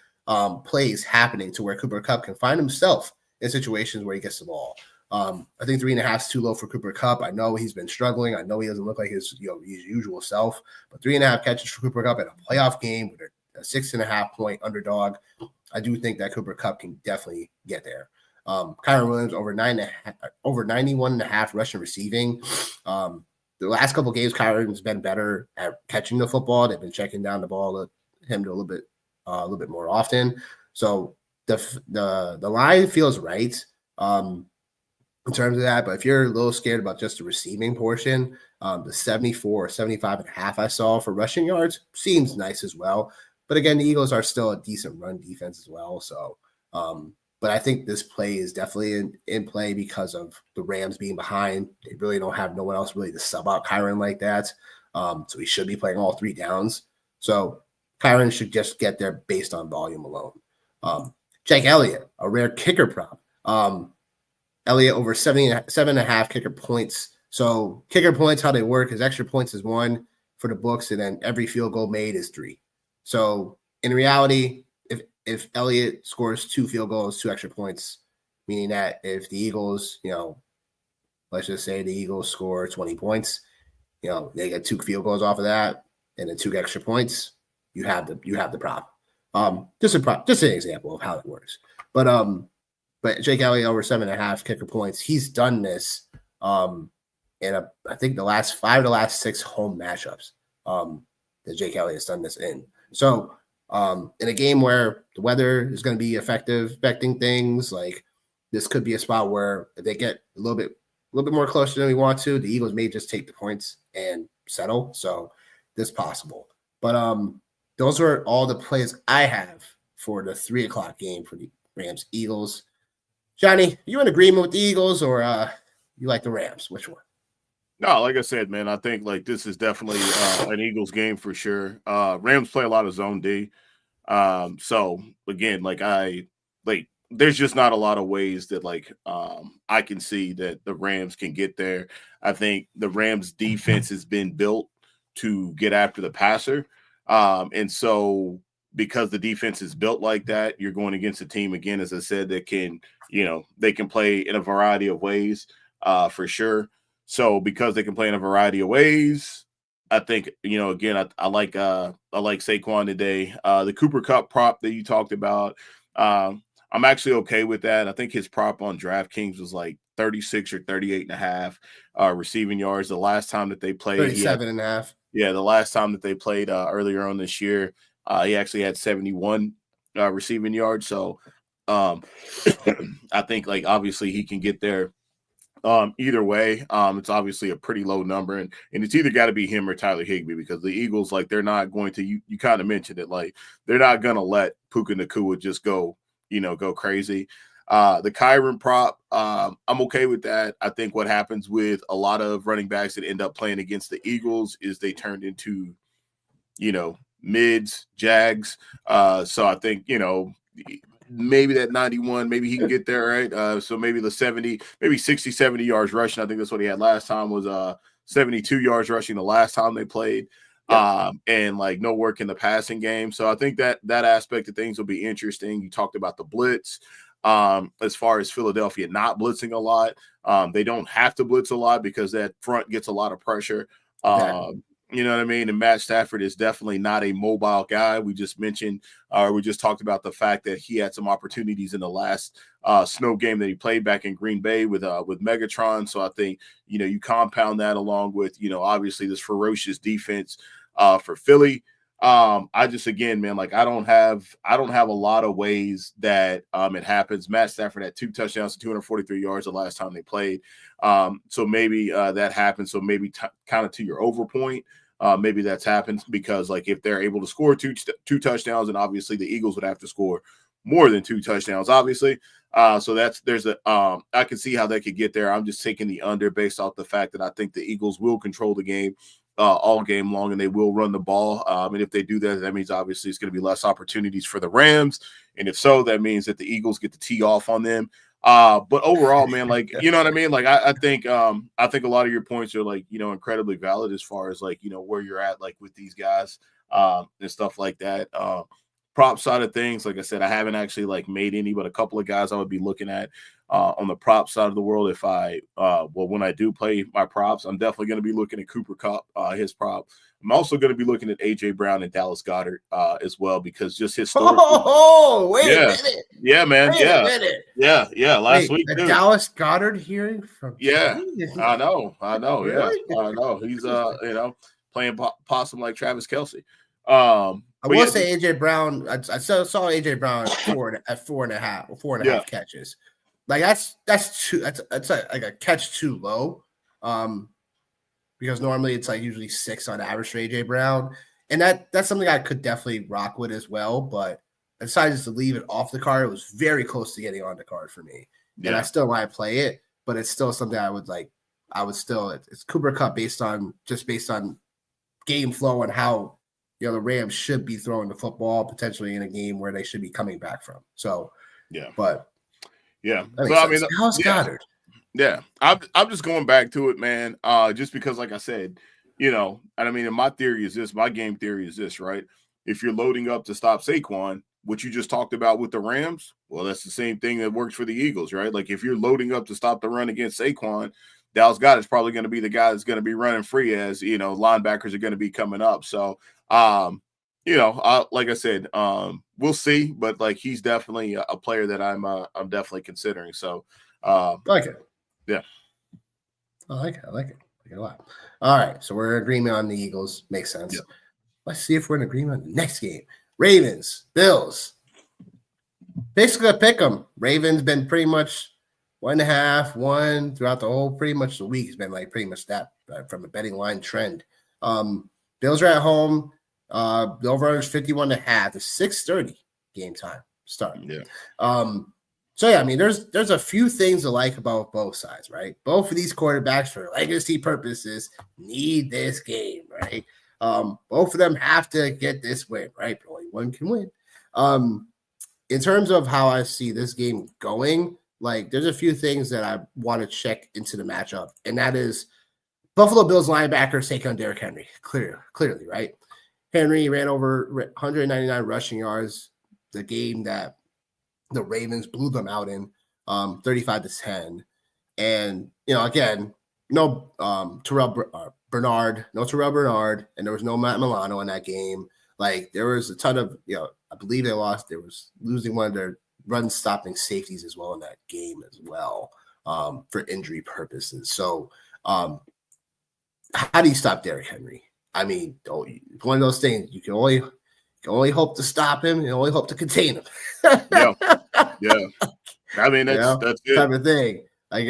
plays happening to where Cooper Kupp can find himself in situations where he gets the ball. I think 3.5 is too low for Cooper Kupp. I know he's been struggling. I know he doesn't look like his usual self, but 3.5 catches for Cooper Kupp in a playoff game with a 6.5 point underdog. I do think that Cooper Kupp can definitely get there. Kyron Williams over 91.5 rushing receiving. The last couple of games, Kyron's been better at catching the football. They've been checking down the ball him to a little bit more often. So the line feels right. in terms of that. But if you're a little scared about just the receiving portion, the 74, 75.5 I saw for rushing yards seems nice as well. But again, the Eagles are still a decent run defense as well. So, but I think this play is definitely in play because of the Rams being behind. They really don't have no one else really to sub out Kyron like that. So he should be playing all 3 downs. So Kyron should just get there based on volume alone. Jake Elliott, a rare kicker prop. Elliott over 7.5 kicker points. So kicker points, how they work is extra points is 1 for the books, and then every field goal made is 3. So in reality, if Elliott scores 2 field goals, 2 extra points, meaning that if the Eagles, let's just say the Eagles score 20 points, they get 2 field goals off of that, and then 2 extra points, you have the prop. Just an example of how it works. But Jake Elliott over 7.5 kicker points. He's done this in I think the last 6 home matchups that Jake Elliott's done this in. So in a game where the weather is going to be affecting things, like this could be a spot where if they get a little bit more closer than we want to, the Eagles may just take the points and settle. So this is possible. But those are all the plays I have for the 3:00 game for the Rams Eagles. Johnny, you in agreement with the Eagles or you like the Rams? Which one? No, like I said, man, I think like this is definitely an Eagles game for sure. Rams play a lot of zone D. So again, there's just not a lot of ways that I can see that the Rams can get there. I think the Rams defense has been built to get after the passer. And so because the defense is built like that, you're going against a team, again, as I said, that can, they can play in a variety of ways for sure. So because they can play in a variety of ways, I think, again, I like Saquon today. The Cooper Kupp prop that you talked about, I'm actually okay with that. I think his prop on DraftKings was like 36 or 38.5 receiving yards. The last time that they played, 37.5. Yeah, the last time that they played earlier on this year, he actually had 71 receiving yards. So I think obviously he can get there either way. It's obviously a pretty low number, and it's either got to be him or Tyler Higbee, because the Eagles, they're not going to, you kind of mentioned it, they're not going to let Puka Nacua just go crazy. The Kyron prop, I'm okay with that. I think what happens with a lot of running backs that end up playing against the Eagles is they turned into, mids, jags. So I think, maybe that 91, maybe he can get there, right? So maybe the 70, maybe 60, 70 yards rushing. I think that's what he had last time, was 72 yards rushing the last time they played. Yeah. And no work in the passing game. So I think that aspect of things will be interesting. You talked about the blitz. As far as Philadelphia not blitzing a lot, they don't have to blitz a lot because that front gets a lot of pressure. Exactly. You know what I mean? And Matt Stafford is definitely not a mobile guy. We just mentioned, we just talked about the fact that he had some opportunities in the last snow game that he played back in Green Bay with Megatron. So I think, you compound that along with, obviously this ferocious defense for Philly. I just, again, man, I don't have a lot of ways that it happens. Matt Stafford had 2 touchdowns and 243 yards the last time they played. So maybe that happens. So maybe kind of to your over point, maybe that's happened because if they're able to score two touchdowns, and obviously the Eagles would have to score more than 2 touchdowns, obviously. So I can see how they could get there. I'm just taking the under based off the fact that I think the Eagles will control the game all game long, and they will run the ball. And if they do that, that means obviously it's going to be less opportunities for the Rams. And if so, that means that the Eagles get to tee off on them. But overall, man, you know what I mean? I think a lot of your points are incredibly valid as far as where you're at, with these guys and stuff like that. Prop side of things, like I said, I haven't actually made any, but a couple of guys I would be looking at on the prop side of the world. If when I do play my props, I'm definitely going to be looking at Cooper Kupp, his prop. I'm also going to be looking at AJ Brown and Dallas Goedert as well, because just historically. Wait a minute. Yeah, man. Wait a minute. Yeah. Last week, the Dallas Goedert hearing from. Yeah, I know. Really? Yeah, I know. He's playing possum like Travis Kelce. I will say AJ Brown. I saw AJ Brown at 4.5 catches. like that's like a catch too low. Because normally it's like usually 6 on average for AJ Brown. And that's something I could definitely rock with as well. But I decided to leave it off the card. It was very close to getting on the card for me. Yeah. And I still might play it, but it's still something I would like. It's Cooper Kupp based on game flow and how the Rams should be throwing the football potentially in a game where they should be coming back from. So how's Goddard? Yeah, I'm just going back to it, man. Just because, like I said, and I mean, my theory is this. My game theory is this, right? If you're loading up to stop Saquon, what you just talked about with the Rams, well, that's the same thing that works for the Eagles, right? Like if you're loading up to stop the run against Saquon, Dallas Goedert is probably going to be the guy that's going to be running free as linebackers are going to be coming up. So, like I said, we'll see, but like he's definitely a player that I'm definitely considering. So, I like it. Yeah. I like it. I like it a lot. All right. So we're in agreement on the Eagles. Makes sense. Yep. Let's see if we're in agreement on the next game. Ravens, Bills. Basically, I pick them. Ravens been pretty much 1.5 throughout the whole, pretty much the week has been like pretty much that from a betting line trend. Bills are at home. The over is 51.5. It's 6:30 game time start. Yeah. So yeah, I mean, there's a few things to like about both sides, right? Both of these quarterbacks, for legacy purposes, need this game, right? Both of them have to get this win, right? But only one can win. In terms of how I see this game going, like there's a few things that I want to check into the matchup, and that is Buffalo Bills linebackers take on Derrick Henry. Clearly, right? Henry ran over 199 rushing yards, the game that the Ravens blew them out in 35-10. And, again, no Terrell Bernard, and there was no Matt Milano in that game. Like, there was a ton of, I believe they lost. They was losing one of their run-stopping safeties as well in that game as well for injury purposes. So, how do you stop Derrick Henry? I mean, one of those things you can only hope to stop him and only hope to contain him. Yeah. I mean, that's it. Type of thing. Like,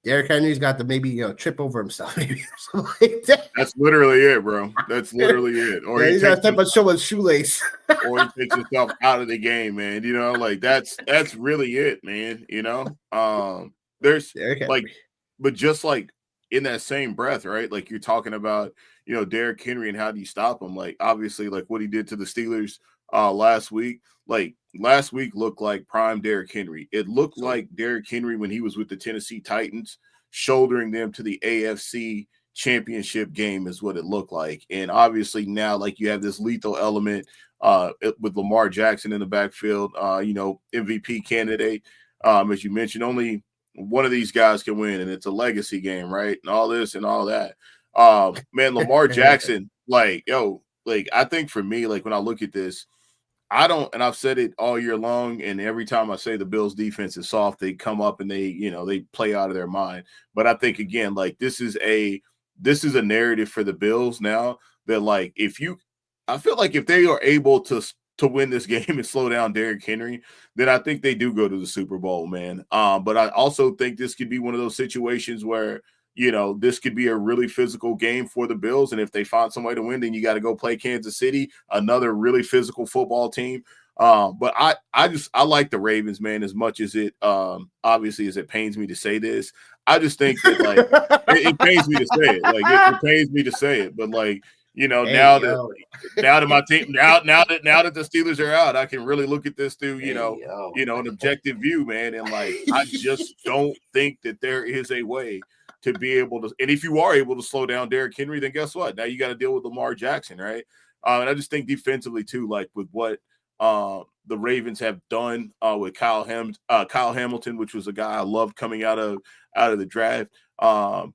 Derrick Henry's got to maybe, trip over himself, maybe or something like that. That's literally it, bro. That's literally it. Or he's got to step on someone's shoelace. Or he takes himself out of the game, man. Like that's really it, man. There's like, but just like in that same breath, right? Like you're talking about, Derrick Henry and how do you stop him? Like obviously, like what he did to the Steelers last week. Like last week looked like prime Derrick Henry. It looked like Derrick Henry when he was with the Tennessee Titans, shouldering them to the AFC championship game is what it looked like. And obviously now, like you have this lethal element with Lamar Jackson in the backfield, MVP candidate. As you mentioned, only one of these guys can win, and it's a legacy game, right? And all this and all that. Man, Lamar Jackson, I think for me, like when I look at this, and I've said it all year long, and every time I say the Bills defense is soft, they come up and they play out of their mind. But I think again, like this is a narrative for the Bills now that I feel like if they are able to win this game and slow down Derrick Henry, then I think they do go to the Super Bowl, man. But I also think this could be one of those situations where this could be a really physical game for the Bills. And if they find some way to win, then you got to go play Kansas City, another really physical football team. But I like the Ravens, man, as much as it obviously as it pains me to say this. I just think that it pains me to say it. Like it pains me to say it. But now that my team now that the Steelers are out, I can really look at this through, an objective view, man. And I just don't think that there is a way to be able to, and if you are able to slow down Derrick Henry, then guess what? Now you got to deal with Lamar Jackson, right? And I just think defensively too, like with what the Ravens have done with Kyle Hamilton, which was a guy I loved coming out of the draft. I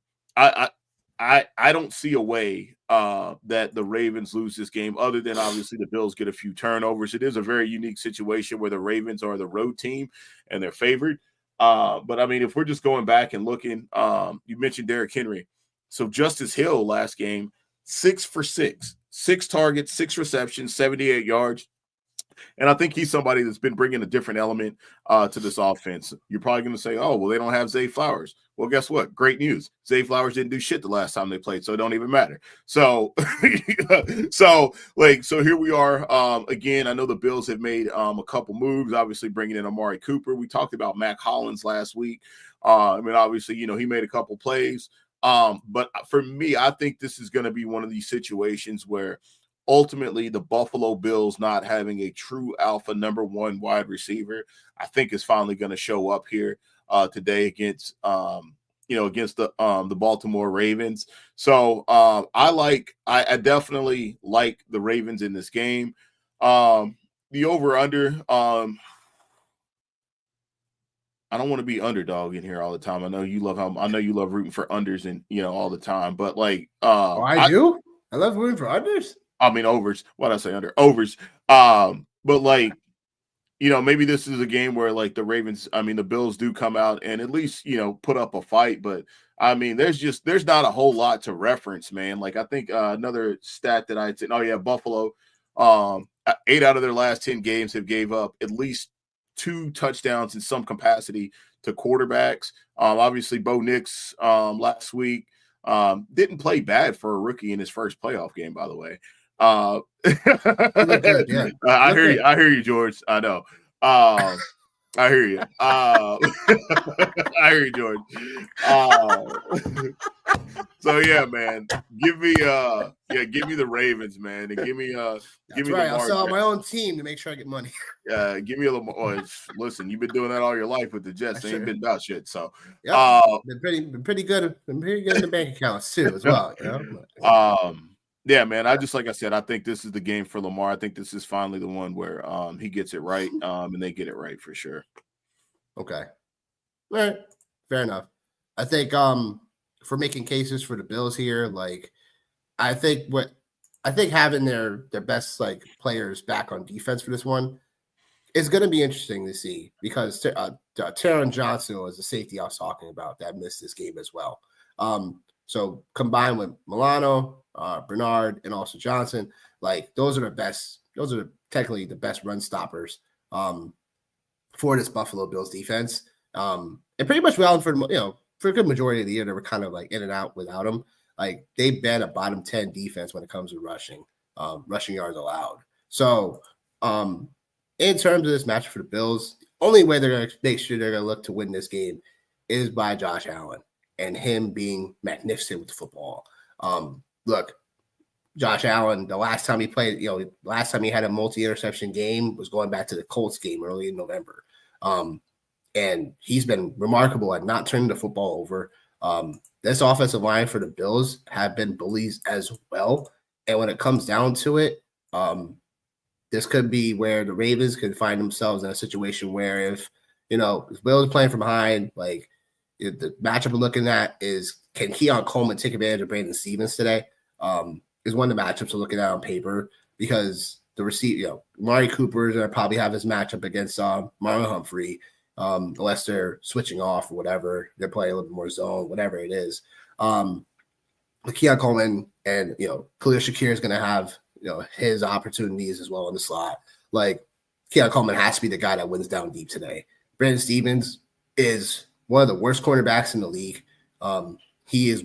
don't see a way that the Ravens lose this game, other than obviously the Bills get a few turnovers. It is a very unique situation where the Ravens are the road team and they're favored. But I mean, if we're just going back and looking, you mentioned Derrick Henry. So Justice Hill last game, 6 for 6, 6 targets, 6 receptions, 78 yards. And I think he's somebody that's been bringing a different element to this offense. You're probably going to say, oh, well, they don't have Zay Flowers. Well, guess what? Great news. Zay Flowers didn't do shit the last time they played, so it don't even matter. So, so here we are. Again, I know the Bills have made a couple moves, obviously bringing in Amari Cooper. We talked about Mac Hollins last week. I mean, obviously, he made a couple plays. But for me, I think this is going to be one of these situations where ultimately the Buffalo Bills not having a true alpha number one wide receiver, I think is finally going to show up here today against the Baltimore Ravens. So I definitely like the Ravens in this game. The over under, I don't want to be underdog in here all the time. I know you love rooting for unders and all the time, but I do. I love rooting for unders. I mean overs. Why did I say under? Overs. But maybe this is a game where the Ravens, the Bills do come out and at least, put up a fight. But I mean, there's not a whole lot to reference, man. I think another stat that I'd say, Buffalo, 8 out of their last 10 games have gave up at least 2 touchdowns in some capacity to quarterbacks. Obviously, Bo Nix last week didn't play bad for a rookie in his first playoff game, by the way. Look good, yeah. I hear you, George. I know. I hear you. I hear you, George. So yeah, man. Give me the Ravens, man, and give me That's right. I'll sell my own team to make sure I get money. Give me a little more. Listen, you've been doing that all your life with the Jets. They ain't been about shit. So been pretty good. Been pretty good in the bank accounts too, as well. Yeah, man. Like I said, I think this is the game for Lamar. I think this is finally the one where he gets it right, and they get it right for sure. Okay. All right. Fair enough. I think for making cases for the Bills here, I think having their best players back on defense for this one is going to be interesting to see, because Taron Johnson was the safety I was talking about that missed this game as well. So combined with Milano, Bernard, and also Johnson, those are the best. Those are technically the best run stoppers for this Buffalo Bills defense. And pretty much well for a good majority of the year, they were kind of in and out without him. They've been a bottom 10 defense when it comes to rushing yards allowed. So in terms of this match for the Bills, the only way they're going to make sure they're going to look to win this game is by Josh Allen and him being magnificent with the football. Look, Josh Allen, the last time he played, last time he had a multi-interception game was going back to the Colts game early in November. And he's been remarkable at not turning the football over. This offensive line for the Bills have been bullies as well. And when it comes down to it, this could be where the Ravens could find themselves in a situation where if Bills are playing from behind, the matchup we're looking at is, can Keon Coleman take advantage of Brandon Stevens today? Is one of the matchups we're looking at on paper, because the receiver, Amari Cooper is going to probably have his matchup against Marlon Humphrey, unless they're switching off or whatever. They're playing a little bit more zone, whatever it is. Keon Coleman and, Khalil Shakir is going to have, his opportunities as well in the slot. Keon Coleman has to be the guy that wins down deep today. Brandon Stevens is one of the worst cornerbacks in the league. He is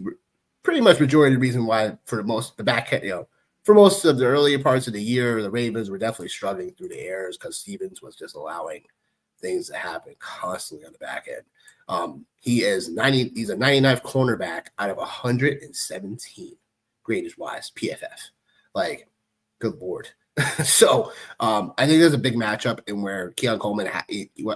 pretty much majority of the reason why for most of the earlier parts of the year, the Ravens were definitely struggling through the airs because Stevens was just allowing things to happen constantly on the back end. He's a 99th cornerback out of 117 gradage wise PFF. Good Lord. So I think there's a big matchup in where Keon Coleman,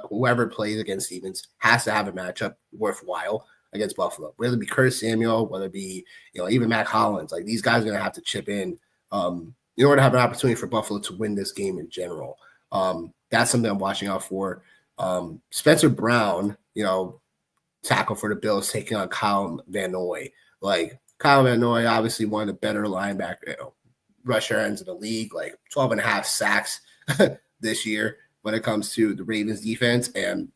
whoever plays against Stevens, has to have a matchup worthwhile against Buffalo. Whether it be Curtis Samuel, whether it be even Mac Hollins, these guys are going to have to chip in in order to have an opportunity for Buffalo to win this game in general. That's something I'm watching out for. Spencer Brown, tackle for the Bills, taking on Kyle Van Noy. Kyle Van Noy, obviously one of the better linebacker rusher ends in the league, 12 and a half sacks this year when it comes to the Ravens defense, and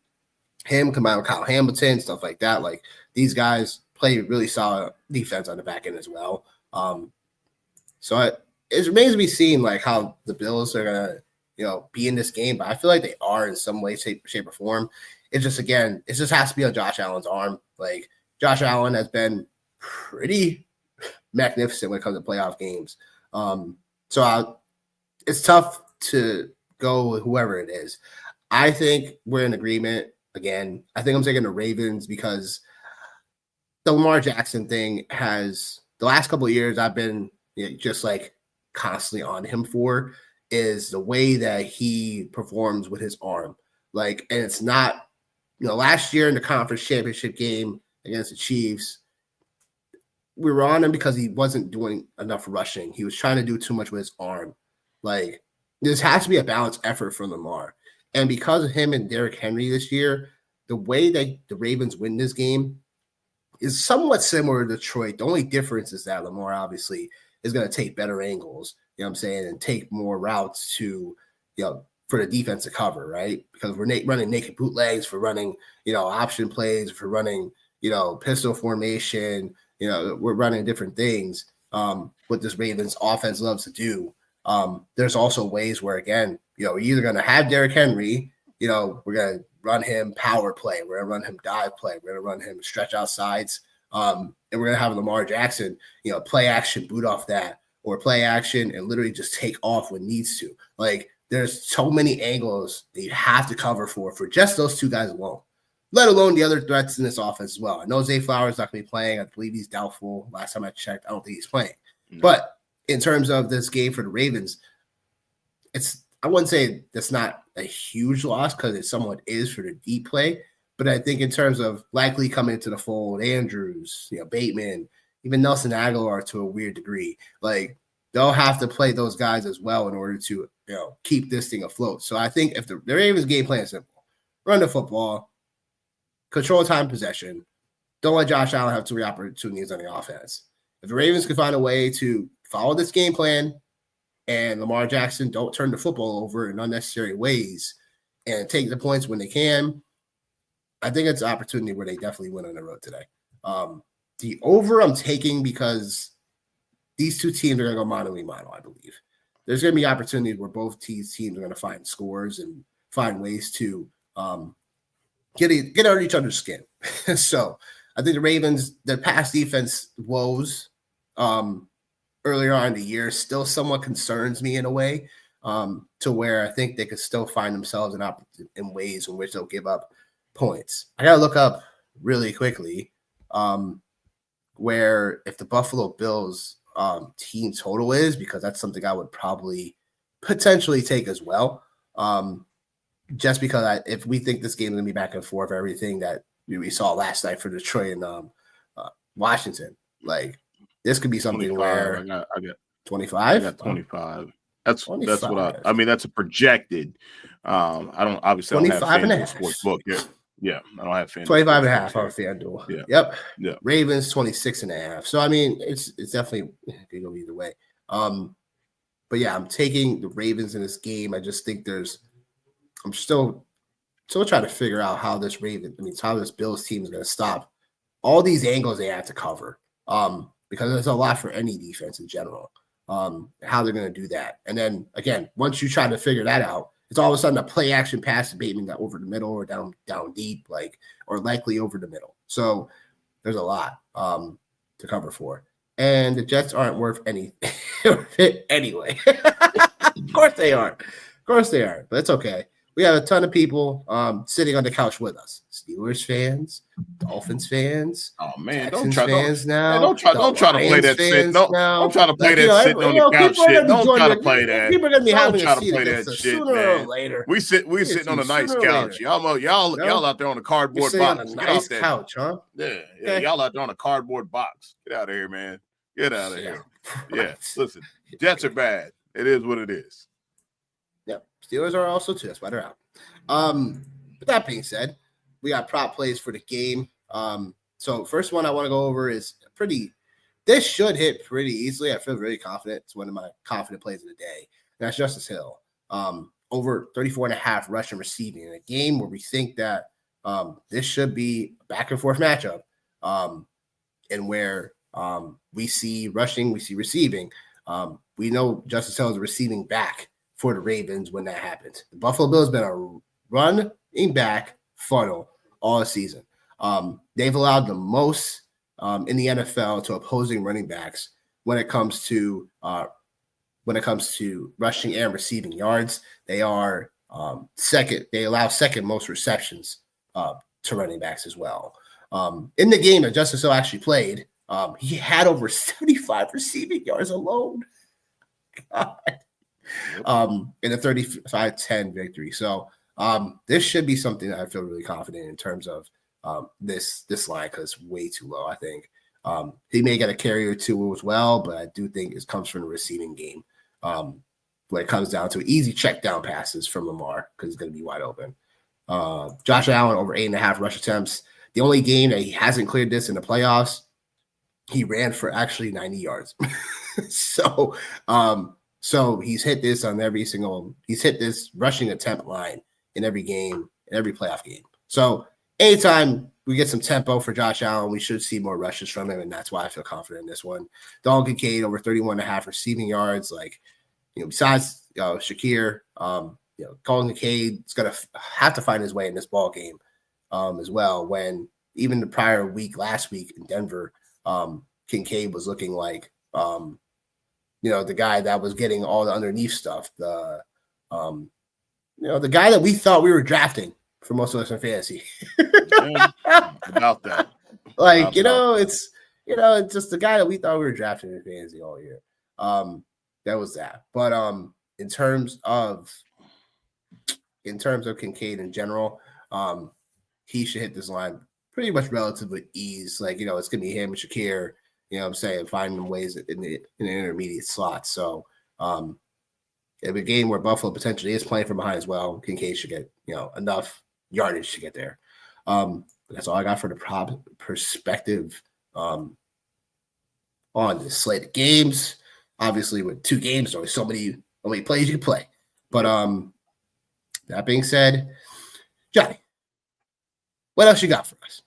him combined with Kyle Hamilton, stuff like that. These guys play really solid defense on the back end as well. So it remains to be seen how the Bills are gonna be in this game, but I feel like they are in some way, shape or form. It just has to be on Josh Allen's arm. Like Josh Allen has been pretty magnificent when it comes to playoff games. It's tough to go with whoever it is. I think we're in agreement again. I think I'm taking the Ravens because the Lamar Jackson thing has the last couple of years I've been just like constantly on him for is the way that he performs with his arm. Like, and it's not, last year in the conference championship game against the Chiefs, we were on him because he wasn't doing enough rushing. He was trying to do too much with his arm. Like, this has to be a balanced effort from Lamar. And because of him and Derrick Henry this year, the way that the Ravens win this game is somewhat similar to Detroit. The only difference is that Lamar obviously is going to take better angles, you know what I'm saying, and take more routes to, for the defense to cover, right? Because we're running naked bootlegs, for running, option plays, for running, pistol formation, we're running different things. What this Ravens offense loves to do. There's also ways where, again, we're either going to have Derrick Henry, we're going to run him power play, we're going to run him dive play, we're going to run him stretch out sides, and we're going to have Lamar Jackson, play action, boot off that, or play action and literally just take off when needs to. Like, there's so many angles that you have to cover for just those two guys alone, let alone the other threats in this offense as well. I know Zay Flowers not going to be playing. I believe he's doubtful. Last time I checked, I don't think he's playing. No. But in terms of this game for the Ravens, I wouldn't say that's not a huge loss because it somewhat is for the deep play. But I think in terms of likely coming into the fold, Andrews, Bateman, even Nelson Aguilar to a weird degree, like they'll have to play those guys as well in order to keep this thing afloat. So I think if the Ravens game plan is simple, run the football, control time possession, don't let Josh Allen have too many opportunities on the offense. If the Ravens can find a way to follow this game plan and Lamar Jackson don't turn the football over in unnecessary ways and take the points when they can, I think it's an opportunity where they definitely win on the road today. The over I'm taking because these two teams are going to go mano-a-mano, I believe. There's going to be opportunities where both teams are going to find scores and find ways to get under each other's skin. So I think the Ravens, their pass defense woes earlier on in the year still somewhat concerns me in a way, to where I think they could still find themselves in ways in which they'll give up points. I got to look up really quickly where if the Buffalo Bills team total is, because that's something I would probably potentially take as well. Just because if we think this game is going to be back and forth, everything that we saw last night for Detroit and Washington, like this could be something where I got 25. I got 25. That's what I mean. That's a projected. I don't obviously 25 and a half sports book. Yeah, I don't have FanDuel 25 and a half on FanDuel. Yeah. Yep. Yeah. Ravens 26 and a half. So I mean, it's definitely could go either way. But yeah, I'm taking the Ravens in this game. I just think I'm still trying to figure out how this Bills team is going to stop all these angles they have to cover. Because there's a lot for any defense in general. How they're going to do that. And then again, once you try to figure that out, it's all of a sudden a play action pass to Bateman that over the middle or down deep, or likely over the middle. So there's a lot to cover for. And the Jets aren't worth anything anyway. Of course they aren't. But it's okay. We have a ton of people sitting on the couch with us. Steelers fans, Dolphins fans. Oh man, don't try to play that shit. Don't try to play that sitting on the couch shit. Don't try to play that. People are gonna be having to play that shit, sooner man. or later. We're sitting on a nice couch. Y'all out there on a cardboard box. On a nice couch, huh? Yeah. Y'all out there on a cardboard box. Get out of here, man. Get out of here. Yeah. Listen, Jets are bad. It is what it is. Yep. Steelers are also too. That's why they're out. But that being said, we got prop plays for the game. So first one I want to go over is this should hit pretty easily. I feel very confident. It's one of my confident plays of the day. And that's Justice Hill. Over 34.5 rushing receiving in a game where we think that this should be a back and forth matchup. And where we see rushing, we see receiving. We know Justice Hill is a receiving back for the Ravens when that happens. The Buffalo Bills been a running back funnel all season. They've allowed the most in the NFL to opposing running backs when it comes to rushing and receiving yards. They are second. They allow second most receptions to running backs as well. In the game that Justice Hill actually played, he had over 75 receiving yards alone. God. In a 35-10 victory. So this should be something that I feel really confident in terms of this line, because it's way too low, I think. He may get a carry or two as well, but I do think it comes from the receiving game when it comes down to easy check down passes from Lamar, because he's going to be wide open. Josh Allen over 8.5 rush attempts. The only game that he hasn't cleared this in the playoffs, he ran for actually 90 yards. So he's hit this on he's hit this rushing attempt line in every game, in every playoff game. So anytime we get some tempo for Josh Allen, we should see more rushes from him, and that's why I feel confident in this one. Dalton Kincaid over 31.5 receiving yards. Besides Shakir, Colin Kincaid is going to have to find his way in this ball game as well. When even the prior week, last week in Denver, Kincaid was looking like the guy that was getting all the underneath stuff. The guy that we thought we were drafting for most of us in fantasy. About that. It's just the guy that we thought we were drafting in fantasy all year. That was that. But in terms of Kincaid in general, he should hit this line pretty much relatively ease. It's gonna be him and Shakir, finding ways in the intermediate slots. So in a game where Buffalo potentially is playing from behind as well, Kincaid should get enough yardage to get there. That's all I got for the prop perspective on the slate of games. Obviously, with 2 games, there's only so many plays you can play. But that being said, Johnny, what else you got for us?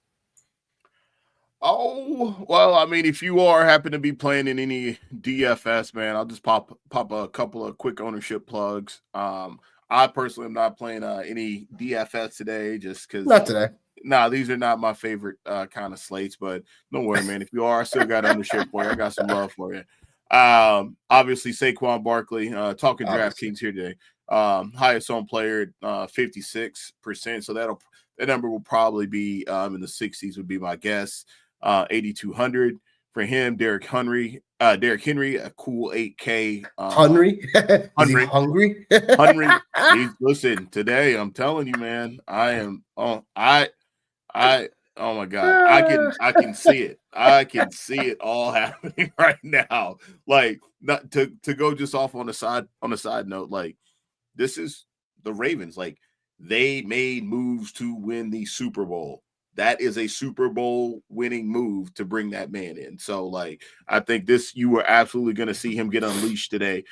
Oh, well, I mean, if you happen to be playing in any DFS, man, I'll just pop a couple of quick ownership plugs. I personally am not playing any DFS today, just because. Not today. Nah, these are not my favorite kind of slates, but don't worry, man. If you are, I still got ownership for you. I got some love for you. Obviously, Saquon Barkley, talking DraftKings here today. Highest owned player, 56%. So that number will probably be in the 60s would be my guess. 8,200 for him. Derrick Henry, a cool 8K. Henry? Is he hungry? Henry. Listen, today I'm telling you, man, I am. Oh my God, I can see it. I can see it all happening right now. Not to go just off on a side note. This is the Ravens. They made moves to win the Super Bowl. That is a Super Bowl winning move to bring that man in. So, I think you are absolutely going to see him get unleashed today,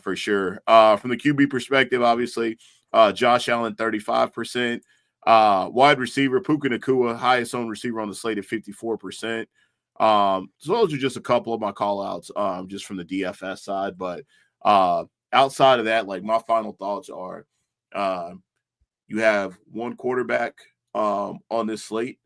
for sure. From the QB perspective, obviously, Josh Allen, 35%. Wide receiver, Puka Nacua, highest owned receiver on the slate at 54%. So those are just a couple of my call outs, just from the DFS side. But outside of that, my final thoughts are, you have one quarterback on this slate,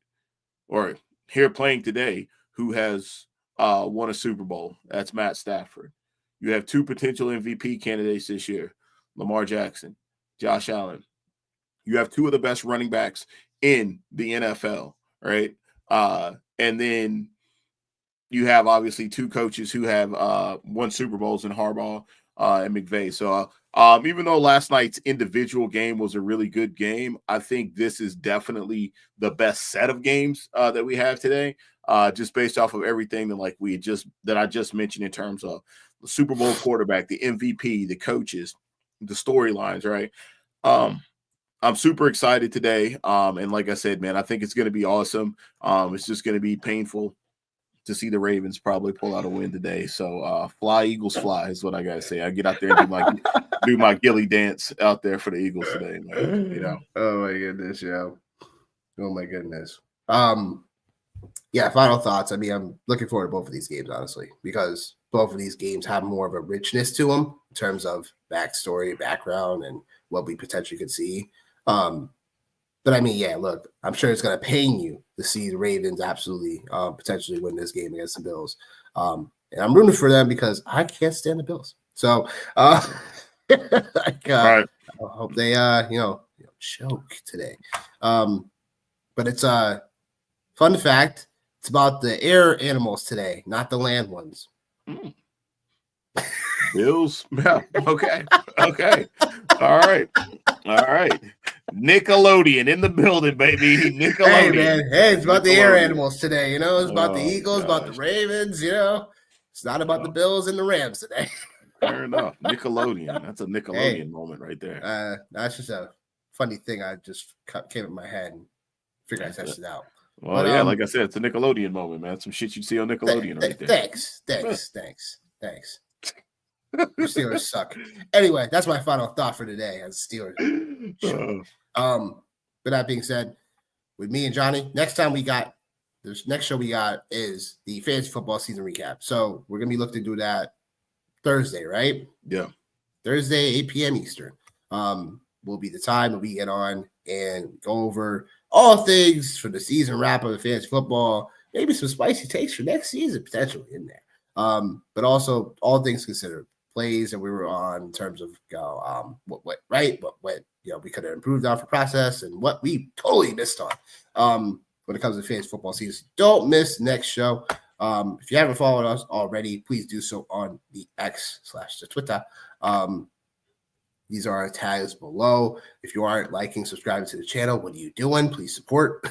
or here playing today, who has won a Super Bowl. That's Matt Stafford. You have 2 potential MVP candidates this year, Lamar Jackson, Josh Allen. You have 2 of the best running backs in the NFL, right? And then you have obviously 2 coaches who have won Super Bowls in Harbaugh and McVay. So even though last night's individual game was a really good game, I think this is definitely the best set of games that we have today, just based off of everything that I just mentioned in terms of the Super Bowl quarterback, the MVP, the coaches, the storylines, right? I'm super excited today. And like I said, man, I think it's going to be awesome. It's just going to be painful to see the Ravens probably pull out a win today. So fly, Eagles, fly is what I got to say. I get out there and do my ghillie dance out there for the Eagles today, man. Oh my goodness, yo. Oh my goodness. Yeah, final thoughts. I mean, I'm looking forward to both of these games, honestly, because both of these games have more of a richness to them in terms of backstory, background, and what we potentially could see. But I mean, yeah, look, I'm sure it's going to pain you to see the Ravens absolutely potentially win this game against the Bills. And I'm rooting for them because I can't stand the Bills. So I hope they, choke today. But it's a fun fact. It's about the air animals today, not the land ones. Bills. Yeah. Okay. All right. Nickelodeon in the building, baby. Nickelodeon. Hey, man. Hey, it's about the air animals today. It's about the Eagles, about the Ravens. It's not about the Bills and the Rams today. Fair enough. Nickelodeon. That's a Nickelodeon moment right there. That's just a funny thing. I just came in my head and figured I'd test it out. Well, but, like I said, it's a Nickelodeon moment, man. Some shit you see on Nickelodeon right there. Thanks. The Steelers suck. Anyway, that's my final thought for today as Steelers. But that being said, with me and Johnny, next show we got is the fantasy football season recap. So we're gonna be looking to do that Thursday, right? Yeah. Thursday, 8 p.m. Eastern. Will be the time that we get on and go over all things for the season wrap up of fantasy football, maybe some spicy takes for next season potentially in there. But also all things considered, plays that we were on in terms of what we could have improved on for process and what we totally missed on when it comes to fantasy football season. Don't miss next show. If you haven't followed us already, please do so on the X/the Twitter. These are our tags below. If you aren't liking, subscribing to the channel, what are you doing? Please support.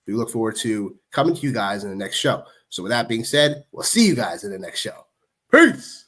We look forward to coming to you guys in the next show. So with that being said, we'll see you guys in the next show. Peace.